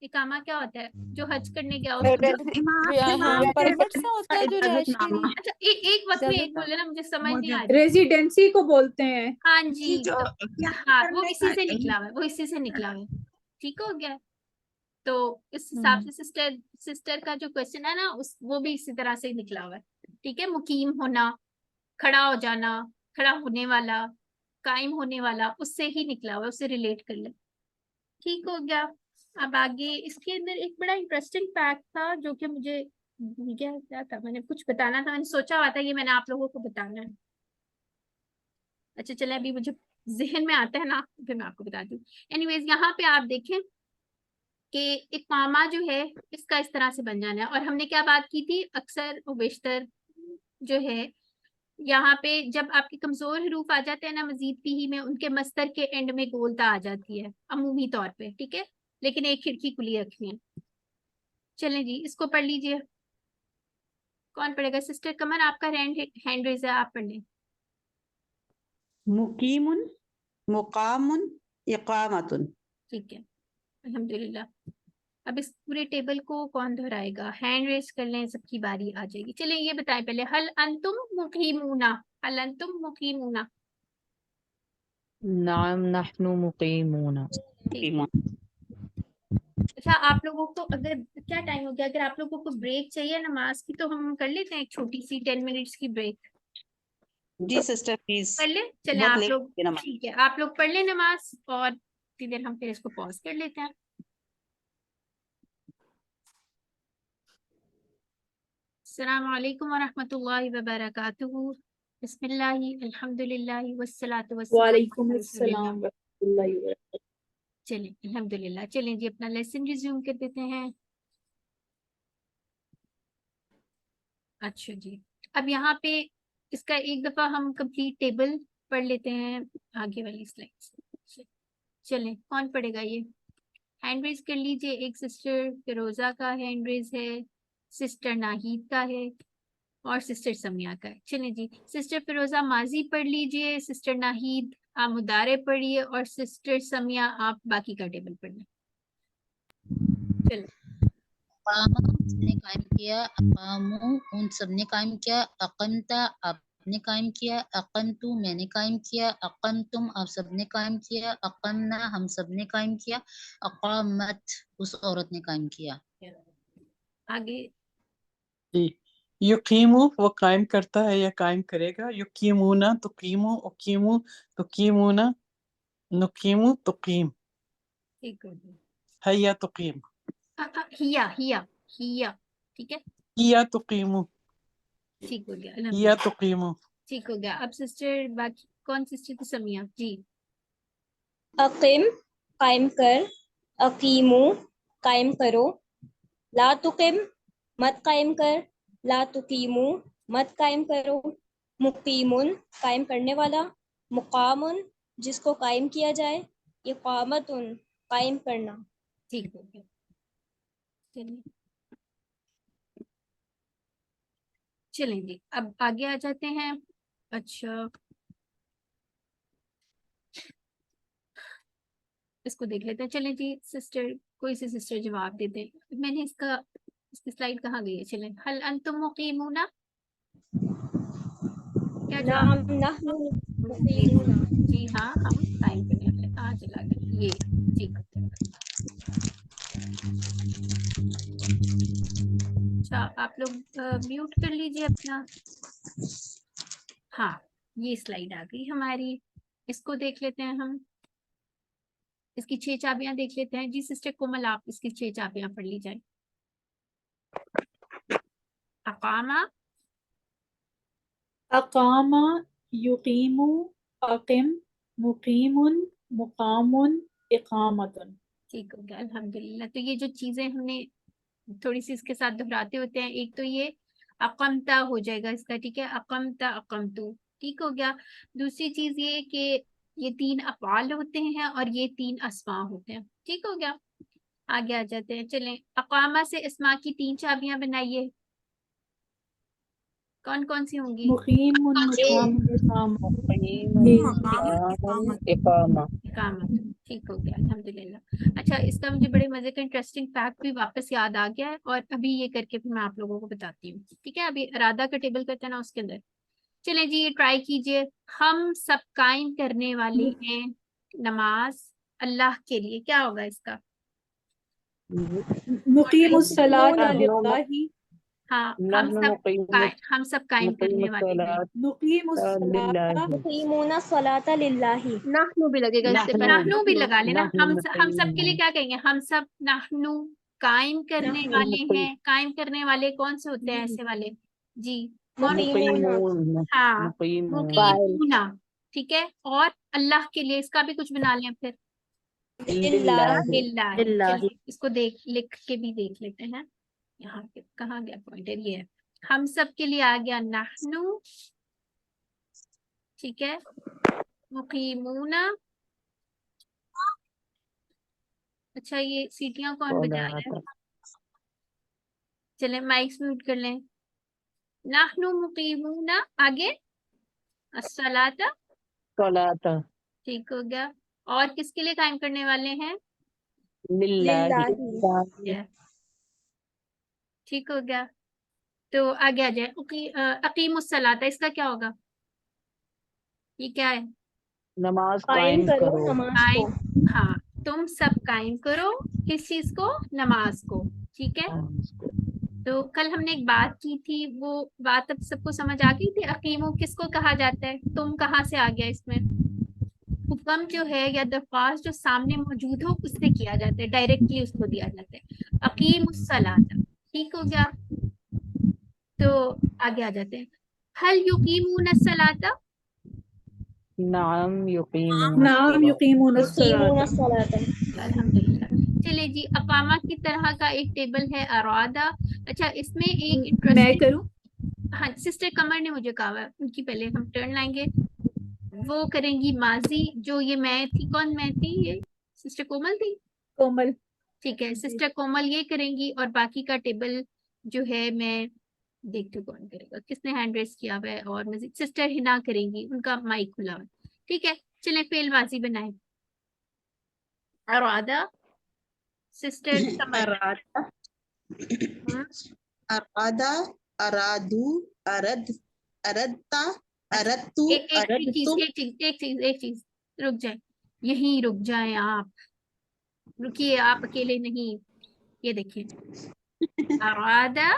Speaker 1: इकामा क्या होता है? जो हज करने गया उसको
Speaker 7: हाँ, परमिट सा होता है जो रिहायश के लिए।
Speaker 1: अच्छा, एक वक्त में एक
Speaker 7: इजाजत।
Speaker 1: बोल ना, मुझे समझ नहीं आ रही।
Speaker 3: रेजिडेंसी को बोलते हैं।
Speaker 1: हाँ जी,
Speaker 4: जो
Speaker 1: तो
Speaker 4: यहाँ
Speaker 1: हाँ, वो
Speaker 4: करने
Speaker 1: इसी
Speaker 4: का
Speaker 1: से निकला हुआ है, वो इसी से निकला हुआ है, ठीक हो गया। तो इस हिसाब
Speaker 7: हम्म।
Speaker 1: से सिस्टर का जो क्वेश्चन है ना, उस वो भी इसी तरह से निकला हुआ है, ठीक है। मुकीम होना, खड़ा हो जाना, खड़ा होने वाला, कायम होने वाला, उससे ही निकला हुआ है, उससे रिलेट कर ले, ठीक हो गया। अब आगे इसके अंदर एक बड़ा इंटरेस्टिंग फैक्ट था जो कि मुझे भूल गया क्या था, मैंने कुछ बताना था, मैंने सोचा हुआ था ये मैंने आप लोगों को बताना है। अच्छा चले, अभी मुझे जहन में आता है ना, फिर मैं आपको बताती हूँ। एनीवेज, यहाँ पे आप देखें कि इकामा जो है इसका इस तरह से बन जाना है। और हमने क्या बात की थी, अक्सर और बेशतर जो है यहाँ पे जब आपके कमजोर हरूफ आ जाते हैं ना मजीद फीही में, उनके मस्तर के एंड में गोलता आ जाती है अमूमी तौर पे, ठीक है, लेकिन एक खिड़की खुली रखनी है। चलें जी, इसको पढ़ लीजिए। कौन पढ़ेगा? सिस्टर कमर, आपका हैंड रेज है, आप पढ़ लें।
Speaker 10: मुकीमुन, मुकामुन, इकामतुन।
Speaker 1: ठीक है, अल्हम्दुलिल्लाह। अब इस पूरे टेबल को कौन दोहराएगा? हैंड रेज कर लें, सबकी बारी आ जाएगी। चलिए ये बताएं पहले, हल अंतुम मुकीमूना, हल अंतुम मुकीमूना।
Speaker 12: नाम नहनु मुकीमूना।
Speaker 1: ठीक है। अच्छा, आप लोगों को अगर क्या टाइम हो गया, अगर आप लोगों को ब्रेक चाहिए नमाज की तो हम कर लेते हैं एक छोटी सी 10 मिनट्स की ब्रेक,
Speaker 10: जी सिस्टर प्लीज,
Speaker 1: कर ले। चले
Speaker 10: बहुत
Speaker 1: आप
Speaker 10: लेट
Speaker 1: लोग,
Speaker 10: है नमाज।
Speaker 1: ठीक है, आप लोग पढ़ लें नमाज और इतनी देर हम फिर इसको पॉज कर लेते हैं। अस्सलाम वालेकुम व रहमतुल्लाहि व बरकातुहू। बिस्मिल्लाहि अल्हम्दुलिल्लाहि वस्सलातु वस्सलामु
Speaker 3: वालेकुम
Speaker 1: अला रसूलिल्लाह।
Speaker 3: अस्सलाम वरहमतुल्लाहि वबरकातुहू।
Speaker 1: चलें, अल्हम्दुलिल्लाह। चलें जी, अपना लेसन रिज्यूम कर देते हैं। अच्छा जी, अब यहाँ पे इसका एक दफा हम कंप्लीट टेबल पढ़ लेते हैं, आगे वाली स्लाइड। चलें, कौन पढ़ेगा ये? हैंड रेज कर लीजिए। एक सिस्टर फिरोजा का हैंड रेज है, सिस्टर नाहिद का है और सिस्टर समिया का है। चलिए जी, सिस्टर फिरोजा माजी पढ़ लीजिए, सिस्टर नाहिद आप मुदारे पढ़िए और सिस्टर समिया आप बाकी का टेबल पढ़ लें। चलो,
Speaker 8: अकामा उसने कायम किया, अकामू उन सब ने कायम किया, अकमता आपने कायम किया, अकमतु मैंने कायम किया, अकमतुम आप सब ने कायम किया, अकमना हम सब ने कायम किया, अकामत उस औरत ने कायम किया।
Speaker 1: आगे
Speaker 11: जी, युकीमु वो कायम करता है या कायम करेगा। युकीमुना तुकीमु, उकीमु तुकीमुना, नुकीमु तुकीम,
Speaker 1: ठीक हो गया।
Speaker 11: हया तुकीम,
Speaker 1: हिया हिया हिया, ठीक है,
Speaker 11: हिया तुकीमु,
Speaker 1: ठीक हो गया,
Speaker 11: हिया
Speaker 1: अल्हम्दुलिल्लाह,
Speaker 11: तुकीमु।
Speaker 1: ठीक हो गया। अब सिस्टर बाकी कौन सिस्टर थी? समिया जी।
Speaker 13: अकीम कायम कर, अकीमू कायम करो, ला तुकिम मत कायम कर, ला तुकीमू मत कायम करो, मुकीमुन कायम करने वाला, मुकामुन जिसको कायम किया जाए, इकामतुन कायम करना।
Speaker 1: ठीक हो गया। चलिए, चलें जी, अब आगे आ जाते हैं। अच्छा, इसको देख लेते हैं। चलें जी, सिस्टर कोई सी सिस्टर जवाब दे दे। मैंने इसकी स्लाइड कहाँ गई है? चलें, हल अंतुम मुकीमूना, क्या
Speaker 13: नाम
Speaker 1: जवाब?
Speaker 13: नहनु मुकीमूना।
Speaker 1: जी हाँ, हम टाइम करने वाले। कहाँ चला गया ये? ठीक है। अच्छा, आप लोग म्यूट कर लीजिए अपना। हाँ, ये स्लाइड आ गई हमारी, इसको देख लेते हैं हम। इसकी 6 चाबियां देख लेते हैं। जी सिस्टर कोमल, आप इसकी 6 चाबियां पढ़ ली जाए। अकामा,
Speaker 3: अकामा, युकीमु, अकिम, मुकीमुन, मुकामुन, इकामतुन।
Speaker 1: ठीक हो गया, अल्हम्दुलिल्लाह। तो ये जो चीजें हमने थोड़ी सी इसके साथ दोहराते होते हैं, एक तो ये अकमता हो जाएगा इसका, ठीक है, अकमता अकमतु, ठीक हो गया। दूसरी चीज ये कि ये 3 अफआल होते हैं और ये 3 अस्मा होते हैं, ठीक हो गया। आगे आ जाते हैं, चलें अकामा से अस्मा की 3 चाबियां बनाइए, कौन कौन सी होंगी?
Speaker 3: मुकीमुन, मुकामुन, इकाम। ये
Speaker 2: इकामा।
Speaker 1: इकामत, ठीक हो गया, अल्हम्दुलिल्लाह। अच्छा, इसका मुझे बड़े मजे का इंटरेस्टिंग फैक्ट भी वापस याद आ गया है और अभी ये करके फिर मैं आप लोगों को बताती हूँ, ठीक है। अभी इरादा का टेबल करते हैं ना, उसके अंदर चलें जी, ये ट्राई कीजिए। हम सब कायम करने वाले हैं नमाज अल्लाह के लिए, क्या होगा इसका?
Speaker 3: मुकीमुस सलाता लिल्लाहि,
Speaker 1: हाँ,
Speaker 2: नहनु
Speaker 1: हम सब कायम करने वाले हैं।
Speaker 3: नुकीमुस सलाता,
Speaker 13: युकीमूना सलाता लिल्लाहि।
Speaker 1: नाहनु भी लगेगा इससे, पर नाहनु भी लगा लेना। हम सब के लिए क्या कहेंगे? हम सब नाहनु कायम करने वाले हैं। कायम करने वाले कौन से होते हैं ऐसे वाले? जी, कौन? हाँ, मुकीमूना, ठीक है। और अल्लाह के लिए इसका भी कुछ बना लें फिर, लिल्लाहि। चलिए इसको लिख के भी देख लेते हैं। यहाँ पे कहाँ गया पॉइंटर? ये है, हम सब के लिए आ गया नाहनु, ठीक है, मुकीमूना। अच्छा, ये सीटियां कौन बजा रहा है? चले माइक्स म्यूट कर लें। नाहनु मुकीमूना, आगे अस्सलाता,
Speaker 2: सलाता
Speaker 1: ठीक हो गया। और किसके लिए कायम करने वाले हैं?
Speaker 13: लिल्लाहि।
Speaker 1: Yeah, ठीक हो गया। तो आगे आ जाए, अकीमुस सलाता, इसका क्या होगा? ये क्या है?
Speaker 2: नमाज
Speaker 13: कायम
Speaker 2: कायम
Speaker 13: करो
Speaker 2: करो।
Speaker 13: नमाज को।
Speaker 1: हाँ, तुम सब कायम करो किस चीज को? नमाज को, ठीक है। तो कल हमने एक बात की थी, वो बात अब सबको समझ आ गई थी? अकीमो किसको कहा जाता है? तुम कहाँ से आ गया इसमें? हुक्म जो है या दरख्वास्त जो सामने मौजूद हो उससे किया जाता है, डायरेक्टली उसको दिया जाता है। अकीमुस सलाता, ठीक हो गया। तो आगे आ जाते हैं, हल युकीमून सलाता,
Speaker 2: नाम
Speaker 3: नाम युकीमुन
Speaker 13: युकीमूना
Speaker 3: सलाता।
Speaker 13: सलाता।
Speaker 1: अल्हम्दुलिल्लाह। चलिए जी, अकामा की तरह का एक टेबल है अरादा। अच्छा, इसमें एक
Speaker 3: मैं
Speaker 1: इंटरेस्टिंग,
Speaker 3: करूं?
Speaker 1: हाँ सिस्टर कमर ने मुझे कहा है, उनकी पहले हम टर्न लाएंगे। वो करेंगी माजी, जो ये मैं थी, कौन मैं थी? ये सिस्टर कोमल थी,
Speaker 3: कोमल।
Speaker 1: ठीक है, सिस्टर कोमल ये करेंगी। और बाकी का टेबल जो है मैं देखती हूँ कौन करेगा, किसने हैंड रेस किया हुआ है। और मजीद सिस्टर हिना करेंगी, उनका माइक खुला हुआ है, ठीक है। चलें फेल माजी बनाए। अरादा, सिस्टर कमर।
Speaker 10: अरादा, अरादू, अरदता, अरदतु,
Speaker 1: एक चीज रुक जाए, यहीं रुक जाए आप, रुकिए, आप अकेले नहीं। ये देखिए अरादा,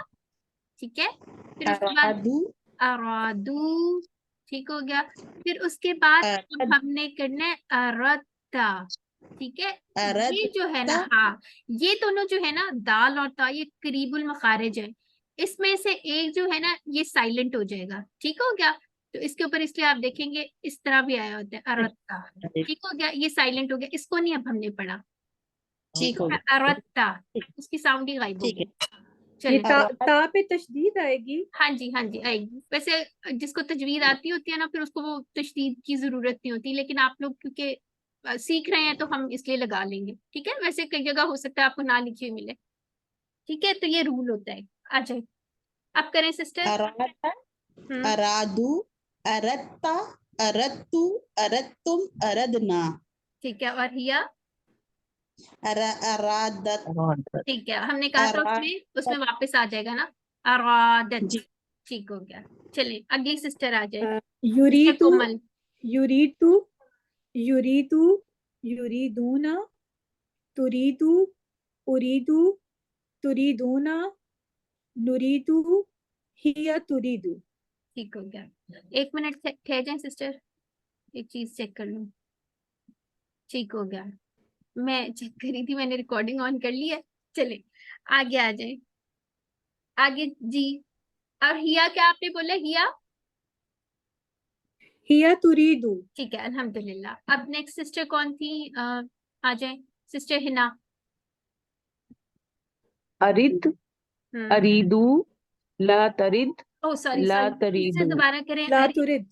Speaker 1: ठीक है। फिर उसके बाद अरादू, ठीक हो गया। फिर उसके बाद अब हमने करना है अरदता, ठीक है। ये जो है ना, हाँ, ये दोनों जो है ना, दाल और ता, ये करीबुल मखारिज है। इसमें से एक जो है ना, ये साइलेंट हो जाएगा, ठीक हो गया। तो इसके ऊपर इसलिए आप देखेंगे इस तरह भी आया होता है अरत्ता, ठीक हो गया, ये साइलेंट हो गया, इसको नहीं अब हमने पढ़ा, ठीक है। अरत्ता, उसकी साउंड ही गायब हो गई।
Speaker 3: ये
Speaker 1: चलिए,
Speaker 3: ता पे तशदीद आएगी।
Speaker 1: हाँ जी आएगी। वैसे जिसको तजवीद आती होती है ना, फिर उसको वो तशदीद की जरूरत नहीं होती, लेकिन आप लोग क्योंकि सीख रहे हैं तो हम इसलिए लगा लेंगे, ठीक है। वैसे कई जगह हो सकता है आपको ना लिखी हुई मिले, ठीक है। तो ये रूल होता है। आ जाए, आप करें सिस्टर।
Speaker 10: अरादा, अरादू, अरदता, अरदतु, अरदतुम, अरदना,
Speaker 1: ठीक है। और हिया,
Speaker 10: अरादत,
Speaker 1: ठीक है, हमने कहा था उसमें वापस आ जाएगा ना, अरादत, ठीक हो गया। चलिए अगली सिस्टर आ जाए,
Speaker 3: युरीतु,
Speaker 1: कोमल।
Speaker 3: युरीतु, युरीतु, युरीदूना, तुरीदु, उरीदु, तुरीदूना, नुरीदु, हिया तुरीदु।
Speaker 1: ठीक हो गया। 1 मिनट ठहर जाए सिस्टर, एक चीज चेक कर लूं। ठीक हो गया, मैं चेक करी थी, मैंने रिकॉर्डिंग ऑन कर ली है। चले आगे आ जाए, आगे जी। और हिया, क्या आपने बोला? हिया,
Speaker 3: हिया तुरीदु,
Speaker 1: ठीक है, अल्हम्दुलिल्लाह। अब नेक्स्ट सिस्टर कौन थी? आ जाए सिस्टर हिना।
Speaker 12: अरिद, अरीदू, ला तरिद
Speaker 1: ओ सॉरी
Speaker 12: ला
Speaker 1: सॉरी, फिर से
Speaker 12: तरीदु
Speaker 1: दोबारा करें।
Speaker 3: ला
Speaker 1: अरे
Speaker 3: तुरिद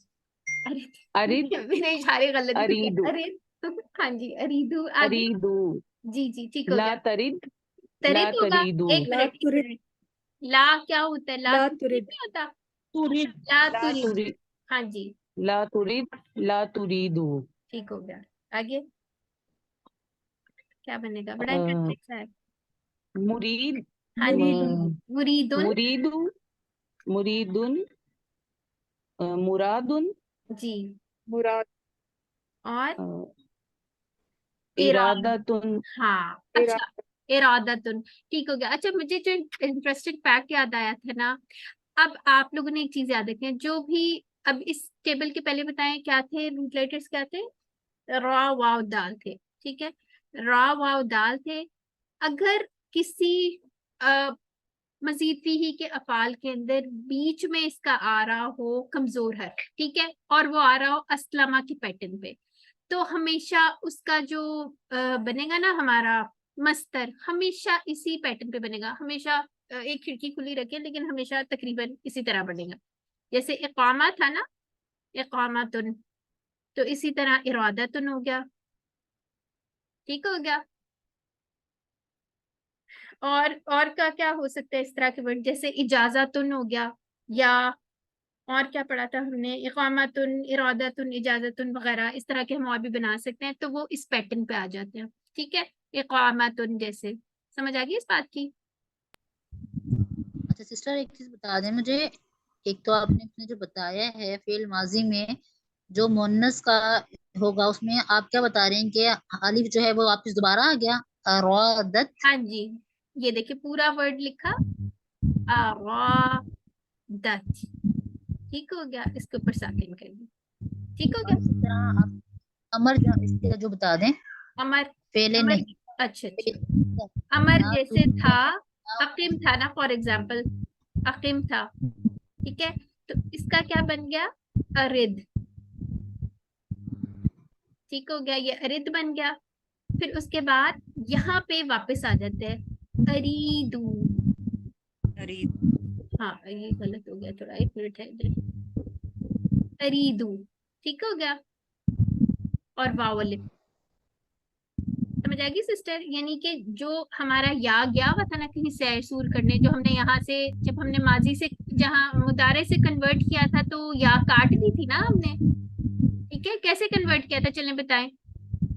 Speaker 1: अरे
Speaker 12: अरिद
Speaker 1: मेरे इशारे गलत हो गए।
Speaker 12: अरीदु
Speaker 1: अरे हाँ जी, अरीदू आगे।
Speaker 12: अरीदु
Speaker 1: जी जी ठीक हो
Speaker 12: ला
Speaker 1: गया।
Speaker 12: तरिद
Speaker 1: तरिद
Speaker 12: ला
Speaker 1: होगा।
Speaker 12: तरीदु
Speaker 1: एक
Speaker 3: ला
Speaker 1: मिनट एक
Speaker 3: तुरिद
Speaker 1: मिनट। ला क्या होता है? ला
Speaker 3: ला
Speaker 1: तुरिद
Speaker 3: तुरिद
Speaker 1: नहीं होता।
Speaker 12: तुरिद
Speaker 1: ला
Speaker 12: ला
Speaker 1: तुरिद।
Speaker 12: तुरिद
Speaker 1: हाँ जी
Speaker 12: ला तुरिद ला तुरीदु
Speaker 1: ठीक हो गया। आगे क्या बनेगा? बड़ा
Speaker 12: अ,
Speaker 1: इंटरेस्टिंग सा है।
Speaker 12: मुरीद
Speaker 1: हाँ जी,
Speaker 3: मुरीदुन
Speaker 1: मुरीदुन।
Speaker 12: मुरीदु मुरीदुन मुरादुन
Speaker 1: जी
Speaker 3: मुराद
Speaker 1: और
Speaker 12: अ,
Speaker 1: इरादा।
Speaker 12: इरादतुन
Speaker 1: हाँ
Speaker 3: इरा
Speaker 1: अच्छा, इरादतुन ठीक हो गया। अच्छा मुझे जो इंटरेस्टिंग फैक्ट याद आया था ना, अब आप लोगों ने एक चीज याद रखी है, जो भी अब इस टेबल के पहले बताएं क्या थे, रूट लेटर्स क्या थे? रा वाव दाल थे, ठीक है, रा वाव दाल थे। अगर किसी मजीद फीही के अफाल के अंदर बीच में इसका आ रहा हो कमजोर हर्फ, ठीक है, और वो आ रहा हो अस्लमा के पैटर्न पे, तो हमेशा उसका जो बनेगा ना हमारा मस्तर, हमेशा इसी पैटर्न पे बनेगा। हमेशा एक खिड़की खुली रखे लेकिन हमेशा तकरीबन इसी तरह बनेगा। जैसे इकामा था ना, इकामातुन, तो इसी तरह इरादतुन हो गया। ठीक हो गया। और क्या क्या हो सकता है इस तरह के वर्ड? जैसे इजाजतुन हो गया, या और क्या पढ़ा था हमने, इकामतुन, इरादतुन, इजाजतुन वगैरह, इस तरह के हम और भी बना सकते हैं, तो वो इस पैटर्न पे आ जाते हैं। ठीक है, इकामतुन जैसे। समझ आ गई इस बात की?
Speaker 8: अच्छा सिस्टर एक चीज बता दें मुझे, एक तो आपने जो बताया है फेल माजी में जो मुन्नस का होगा उसमें आप क्या बता रहे हैं कि अलिफ जो है वो वापस दोबारा आ गया अरादत।
Speaker 1: हाँ जी, ये देखिए पूरा वर्ड लिखा, अरादत। ठीक हो गया, इसके ऊपर साकिन कर दी। ठीक हो
Speaker 8: और
Speaker 1: गया।
Speaker 8: इसी तरह आप अमर इसके जो बता दें
Speaker 1: अमर,
Speaker 8: फेले
Speaker 1: अमर
Speaker 8: नहीं
Speaker 1: अच्छा अच्छा, अमर
Speaker 8: ना
Speaker 1: जैसे था, अकीम था ना, फॉर एग्जाम्पल अकीम था, ठीक है, तो इसका क्या बन गया? अरिद। ठीक हो गया, ये अरिद बन गया। फिर उसके बाद यहाँ पे वापस आ जाते हैं अरीदू। हाँ ये गलत हो गया थोड़ा, एक मिनट है इधर। अरीदू। ठीक हो गया। और वावल। समझ आएगी सिस्टर? यानी कि जो हमारा या गया हुआ था ना कहीं सैर सूर करने, जो हमने यहाँ से जब हमने माजी से जहाँ मुदारे से कन्वर्ट किया था तो या काट दी थी ना हमने। ठीक है, कैसे कन्वर्ट किया था चलें बताएं।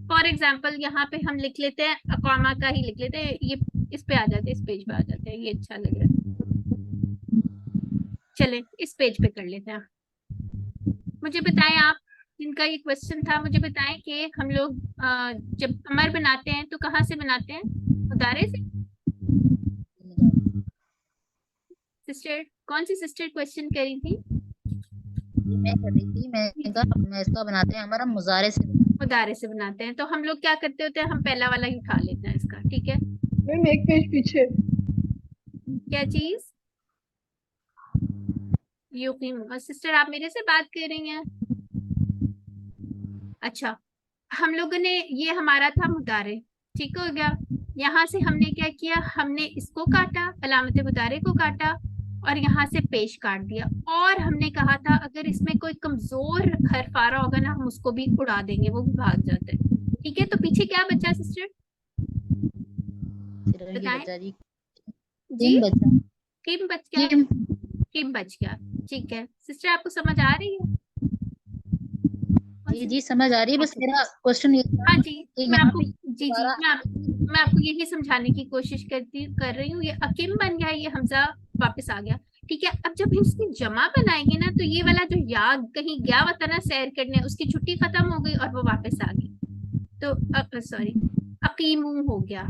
Speaker 1: फॉर एग्जाम्पल यहाँ पे हम लिख लेते हैं, अकामा का ही लिख लेते हैं, ये इस पे आ जाते हैं, इस पेज पे आ जाते हैं, ये अच्छा लग रहा है। चलें इस पेज पे कर लेते हैं। मुझे बताएं आप, जिनका ये क्वेश्चन था, मुझे बताएं कि हम लोग जब अमर बनाते हैं तो कहाँ से बनाते हैं? मुदारे से? सिस्टर कौन सी सिस्टर क्वेश्चन करी थी?
Speaker 8: मैं कर रही थी, मैं इसका बनाते हैं हमारा मुजारे से
Speaker 1: मुदारे से बनाते हैं, तो हम लोग क्या करते होते हैं, हम पहला वाला ही उठा लेते हैं इसका। ठीक है,
Speaker 2: मैम एक पेज पीछे।
Speaker 1: क्या चीज? युकीम। सिस्टर आप मेरे से बात कर रही हैं? अच्छा, हम लोगों ने, ये हमारा था मुदारे, ठीक हो गया। यहाँ से हमने क्या किया, हमने इसको काटा, अलामत मुदारे को काटा, और यहाँ से पेश काट दिया। और हमने कहा था अगर इसमें कोई कमजोर हर्फ आ रहा होगा ना, हम उसको भी उड़ा देंगे, वो भी भाग जाता है। ठीक है, तो पीछे क्या बचा सिस्टर? बताएं
Speaker 8: जी
Speaker 1: जी।
Speaker 8: बचा
Speaker 1: किम बच गया, किम बच गया। ठीक है सिस्टर, आपको समझ आ रही है?
Speaker 8: जी समझ आ रही है, बस मेरा क्वेश्चन ये था
Speaker 1: हाँ जी,
Speaker 8: कि
Speaker 1: मैं
Speaker 8: यहाँ
Speaker 1: आपको
Speaker 8: पे
Speaker 1: मैं आपको यही समझाने की कोशिश कर रही हूँ। ये अकीम बन गया, ये हमजा वापस आ गया। ठीक है, अब जब इसकी जमा बनाएंगे ना, तो ये वाला जो याद कहीं गया हुआ था ना सैर करने, उसकी छुट्टी खत्म हो गई और वो वापस आ गई, तो सॉरी अकीमू हो गया।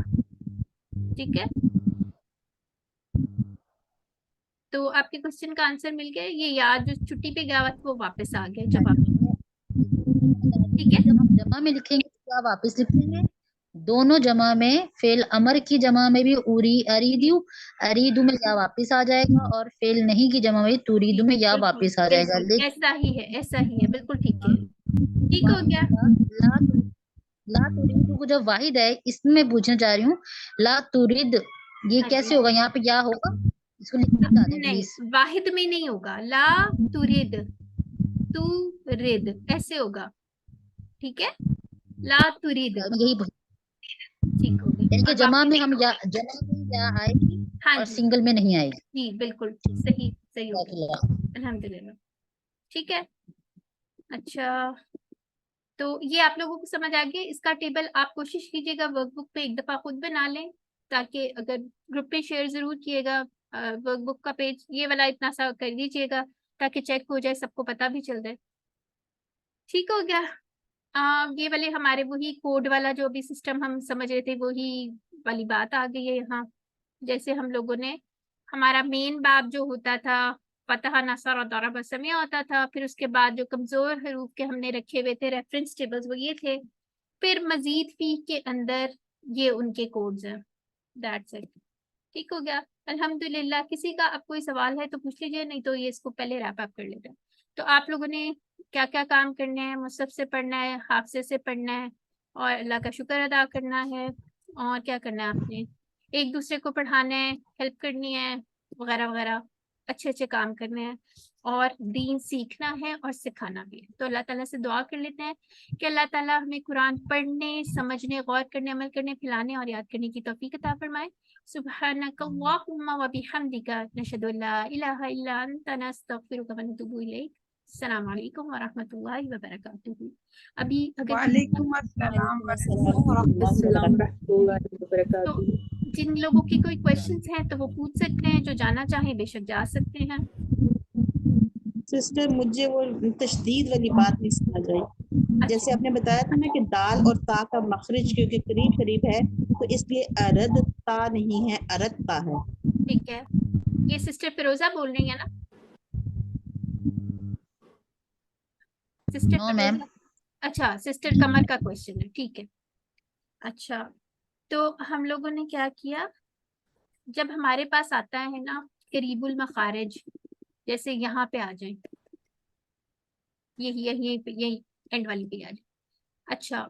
Speaker 1: ठीक है, तो आपके क्वेश्चन का आंसर मिल गया। ये याद जो छुट्टी पे गया हुआ था वो वापस आ गया जवाब। ठीक है,
Speaker 8: जब हम जमा में लिखेंगे तो क्या वापस लिखेंगे? दोनों जमा में, फेल अमर की जमा में भी उरी अरीदू, अरीदू में या वापस आ जाएगा, और फेल नहीं की जमा में तुरीदू में या वापस आ जाएगा।
Speaker 1: बिल्कुल ऐसा ही है, ऐसा ही है, बिल्कुल ठीक है। ठीक हो गया।
Speaker 8: ला तुरीदू को जब वाहिद है, इसमें पूछना चाह रही हूँ ला तुरिद ये
Speaker 1: हाँ
Speaker 8: कैसे
Speaker 1: जी,
Speaker 8: होगा? यहाँ पे या होगा इसको लिख के बता दें
Speaker 1: नहीं,
Speaker 8: प्लीज।
Speaker 1: वाहिद में नहीं होगा, ला तुरिद, तू रिद ऐसे होगा, ठीक है, ला तुरिद,
Speaker 8: यही
Speaker 1: ठीक हो गई।
Speaker 8: यानी कि
Speaker 1: और
Speaker 8: जमा
Speaker 1: बाकी
Speaker 8: में हम या जमा में या आएगी
Speaker 1: हाँ
Speaker 8: और
Speaker 1: जी
Speaker 8: सिंगल में नहीं आएगी।
Speaker 1: जी बिल्कुल सही सही हो गया,
Speaker 8: जज़ाकल्लाह।
Speaker 1: अल्हम्दुलिल्लाह, ठीक है। अच्छा, तो ये आप लोगों को समझ आ गया। इसका टेबल आप कोशिश कीजिएगा वर्कबुक पे एक दफा खुद बना लें, ताकि अगर ग्रुप पे शेयर जरूर किएगा वर्कबुक का पेज, ये वाला इतना सा कर दीजिएगा ताकि चेक हो जाए, सबको पता भी चल जाए। ठीक हो गया। ये वाले हमारे वही कोड वाला जो अभी सिस्टम हम समझ रहे थे, वही वाली बात आ गई है यहाँ। जैसे हम लोगों ने हमारा मेन बाब जो होता था फतह नसर और दरब समिया होता था, फिर उसके बाद जो कमजोर हरूफ के हमने रखे हुए थे रेफरेंस टेबल्स वो ये थे, फिर मजीद फी के अंदर ये उनके कोड्स हैं, दैट्स इट। ठीक हो गया अल्हम्दुलिल्लाह। किसी का अब कोई सवाल है तो पूछ लीजिए, नहीं तो ये इसको पहले रैप अप कर लेते हैं। तो आप लोगों ने क्या क्या काम करने हैं, मुसहफ से पढ़ना है, हाफजे से पढ़ना है, और अल्लाह का शुक्र अदा करना है, और क्या करना है आपने, एक दूसरे को पढ़ाना है, हेल्प करनी है, वगैरह वगैरह, अच्छे अच्छे काम करने हैं, और दीन सीखना है और सिखाना भी है। तो अल्लाह ताला से दुआ कर लेते हैं कि अल्लाह ताला हमें कुरान पढ़ने, समझने, गौर करने, अमल करने, फैलाने और याद करने की तौफीक अता फरमाए। सुब्हानक अल्लाहुम्मा व बिहम्दिका नशहदु अल्ला इलाहा इल्ला अंता नस्तगफिरुका व नतूबु इलैक। अस्सलाम वालेकुम व रहमतुल्लाहि व बरकातुहू। अभी अगर
Speaker 4: वालेकुम अस्सलाम
Speaker 3: अस्सलाम रहमतुल्लाहि व
Speaker 1: तो
Speaker 3: बरकातुहू।
Speaker 1: जिन लोगों के कोई क्वेश्चंस हैं तो वो पूछ सकते हैं, जो जाना चाहें बेशक जा सकते हैं।
Speaker 10: सिस्टर मुझे वो तशदीद वाली बात नहीं समझ आई। जैसे आपने बताया था ना कि दाल और ता का मखरज क्योंकि करीब करीब है तो इसलिए अरद ता नहीं है, अरद ता है।
Speaker 1: ठीक है, ये सिस्टर फिरोजा बोल रही है ना? Sister
Speaker 8: no ma'am.
Speaker 1: फिरोजा, अच्छा सिस्टर कमर का क्वेश्चन है, ठीक है। अच्छा, तो हम लोगों ने क्या किया, जब हमारे पास आता है ना करीबुल मखारिज, जैसे यहाँ पे आ जाए, यही यही यही एंड वाली पे आ जाए। अच्छा,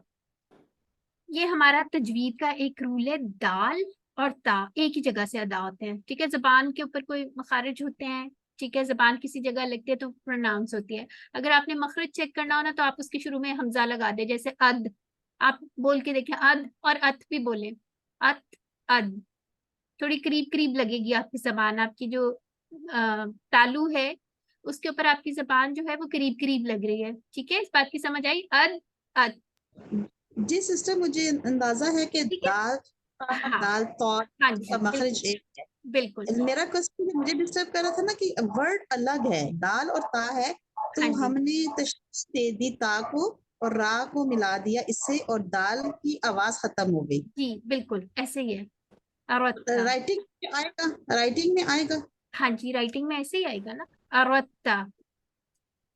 Speaker 1: ये हमारा तजवीद का एक रूल है, दाल और ता एक ही जगह से अदा होते हैं, ठीक है। जबान के ऊपर कोई मखारिज होते हैं, ठीक है, जबान किसी जगह लगती है तो प्रोनाउंस होती है। अगर आपने मखरज चेक करना हो ना तो आप उसके शुरू में हमजा लगा दे, जैसे अद, आप बोल के देखें अद, और अत भी बोले, अत अद, थोड़ी करीब करीब लगेगी आपकी जबान, आपकी जो तालू है उसके ऊपर आपकी जबान जो है वो करीब करीब लग रही है, ठीक है। इस बात की समझ आई, अद अद।
Speaker 10: जी सिस्टर मुझे अंदाजा है कि दाल
Speaker 1: हाँ
Speaker 10: दाल तौर
Speaker 1: हाँ जी
Speaker 10: का मखरज एक है।
Speaker 1: बिल्कुल
Speaker 10: मेरा क्वेश्चन मुझे डिस्टर्ब कर रहा था ना कि वर्ड अलग है, दाल और ता है, तो
Speaker 1: हाँ जी
Speaker 10: हमने तशदीद दे दी ता को और रा को मिला दिया इससे और दाल की आवाज खत्म हो गई।
Speaker 1: जी बिल्कुल ऐसे ही है, अरत्ता।
Speaker 10: राइटिंग में आएगा, राइटिंग में आएगा।
Speaker 1: हाँ जी राइटिंग में ऐसे ही आएगा ना, अरत्ता।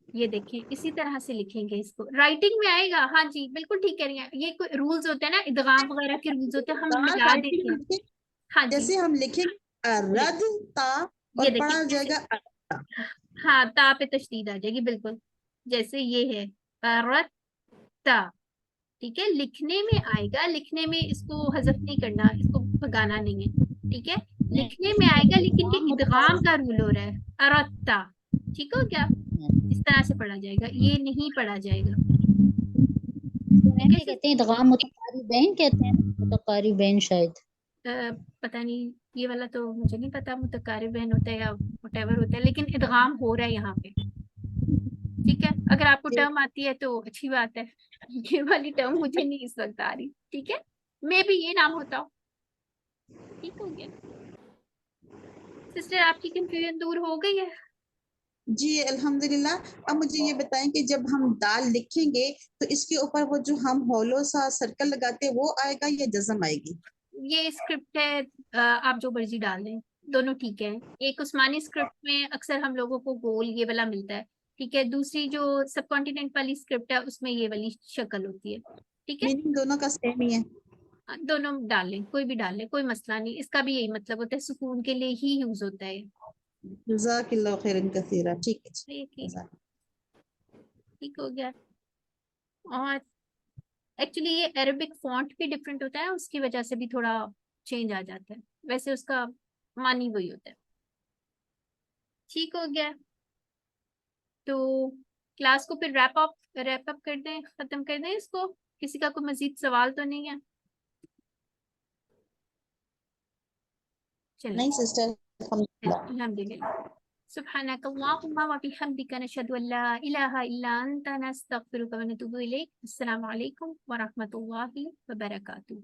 Speaker 1: ये देखिए इसी तरह से लिखेंगे इसको, राइटिंग में आएगा। हाँ जी बिल्कुल ठीक कह रही हैं, ये कोई रूल्स होते हैं ना, इदगाम वगैरह के रूल्स होते हैं, हम
Speaker 10: दाल
Speaker 1: मिला
Speaker 10: राइटिंग
Speaker 1: देते
Speaker 10: में
Speaker 1: हैं।
Speaker 10: लिखे,
Speaker 1: हाँ जी
Speaker 10: जैसे हम लिखेंगे रद ता
Speaker 1: ये
Speaker 10: और पढ़ा
Speaker 1: देखिए
Speaker 10: जाएगा
Speaker 1: हाँ ता पे तशदीद आ जाएगी बिल्कुल, जैसे ये है अरत्ता, ठीक है। लिखने में आएगा, लिखने में इसको हजफ नहीं करना, इसको भगाना नहीं है, ठीक है। लिखने में आएगा लेकिन ये इदगाम का रूल हो रहा है, अरत्ता, ठीक हो गया। इस तरह से पढ़ा जाएगा, ये नहीं पढ़ा जाएगा, ठीक है।
Speaker 8: कहते हैं इदगाम मुतकारिबैन कहते हैं, मुतकारिबैन शायद।
Speaker 1: पता नहीं, ये वाला तो मुझे नहीं पता मुतकारिबैन होता है या व्हाटएवर होता है, लेकिन इदगाम हो रहा है यहाँ पे, ठीक है। अगर आपको टर्म आती है तो अच्छी बात है, ये वाली टर्म मुझे नहीं इस वक्त आ रही, ठीक है। मैं भी ये नाम होता हूँ, ठीक हो गया। सिस्टर आपकी कंफ्यूजन दूर हो गई है?
Speaker 10: जी अल्हम्दुलिल्लाह। अब मुझे ये बताएं कि जब हम दाल लिखेंगे तो इसके ऊपर वो जो हम होलो सा सर्कल लगाते हैं वो आएगा या जज़म आएगी?
Speaker 1: ये स्क्रिप्ट है, आप जो मर्जी डाल दें, दोनों ठीक है। एक उस्मानी स्क्रिप्ट में अक्सर हम लोगों को गोल ये वाला मिलता है, ठीक है। दूसरी जो सब कॉन्टिनेंट वाली स्क्रिप्ट है उसमें ये वाली शक्ल होती है, ठीक है।
Speaker 10: मीनिंग दोनों का सेम ही है?
Speaker 1: दोनों डाल लें, कोई भी डाल लें, कोई मसला नहीं, इसका भी यही मतलब होता है, सुकून के लिए ही यूज होता है।
Speaker 10: जज़ाकिल्लाहु खैरन कसीरा। ठीक है
Speaker 1: ठीक ठीक हो गया। और एक्चुअली ये अरबिक फॉन्ट भी डिफरेंट होता है, उसकी वजह से भी थोड़ा चेंज आ जाता है, वैसे उसका मानी वही होता है। ठीक हो गया। तो क्लास को फिर रैप अप कर दें, खत्म कर दें इसको। किसी का कोई मजीद सवाल तो नहीं है? चलिए,
Speaker 10: नहीं सिस्टर,
Speaker 1: अल्हम्दुलिल्लाह। सुब्हानक अल्लाहुम्मा व बिहम्दिका नशहदु अल्ला इलाहा इल्ला अंता नस्तगफिरुका व नतूबु इलैक। अस्सलामु अलैकुम व रहमतुल्लाहि व बरकातुहू।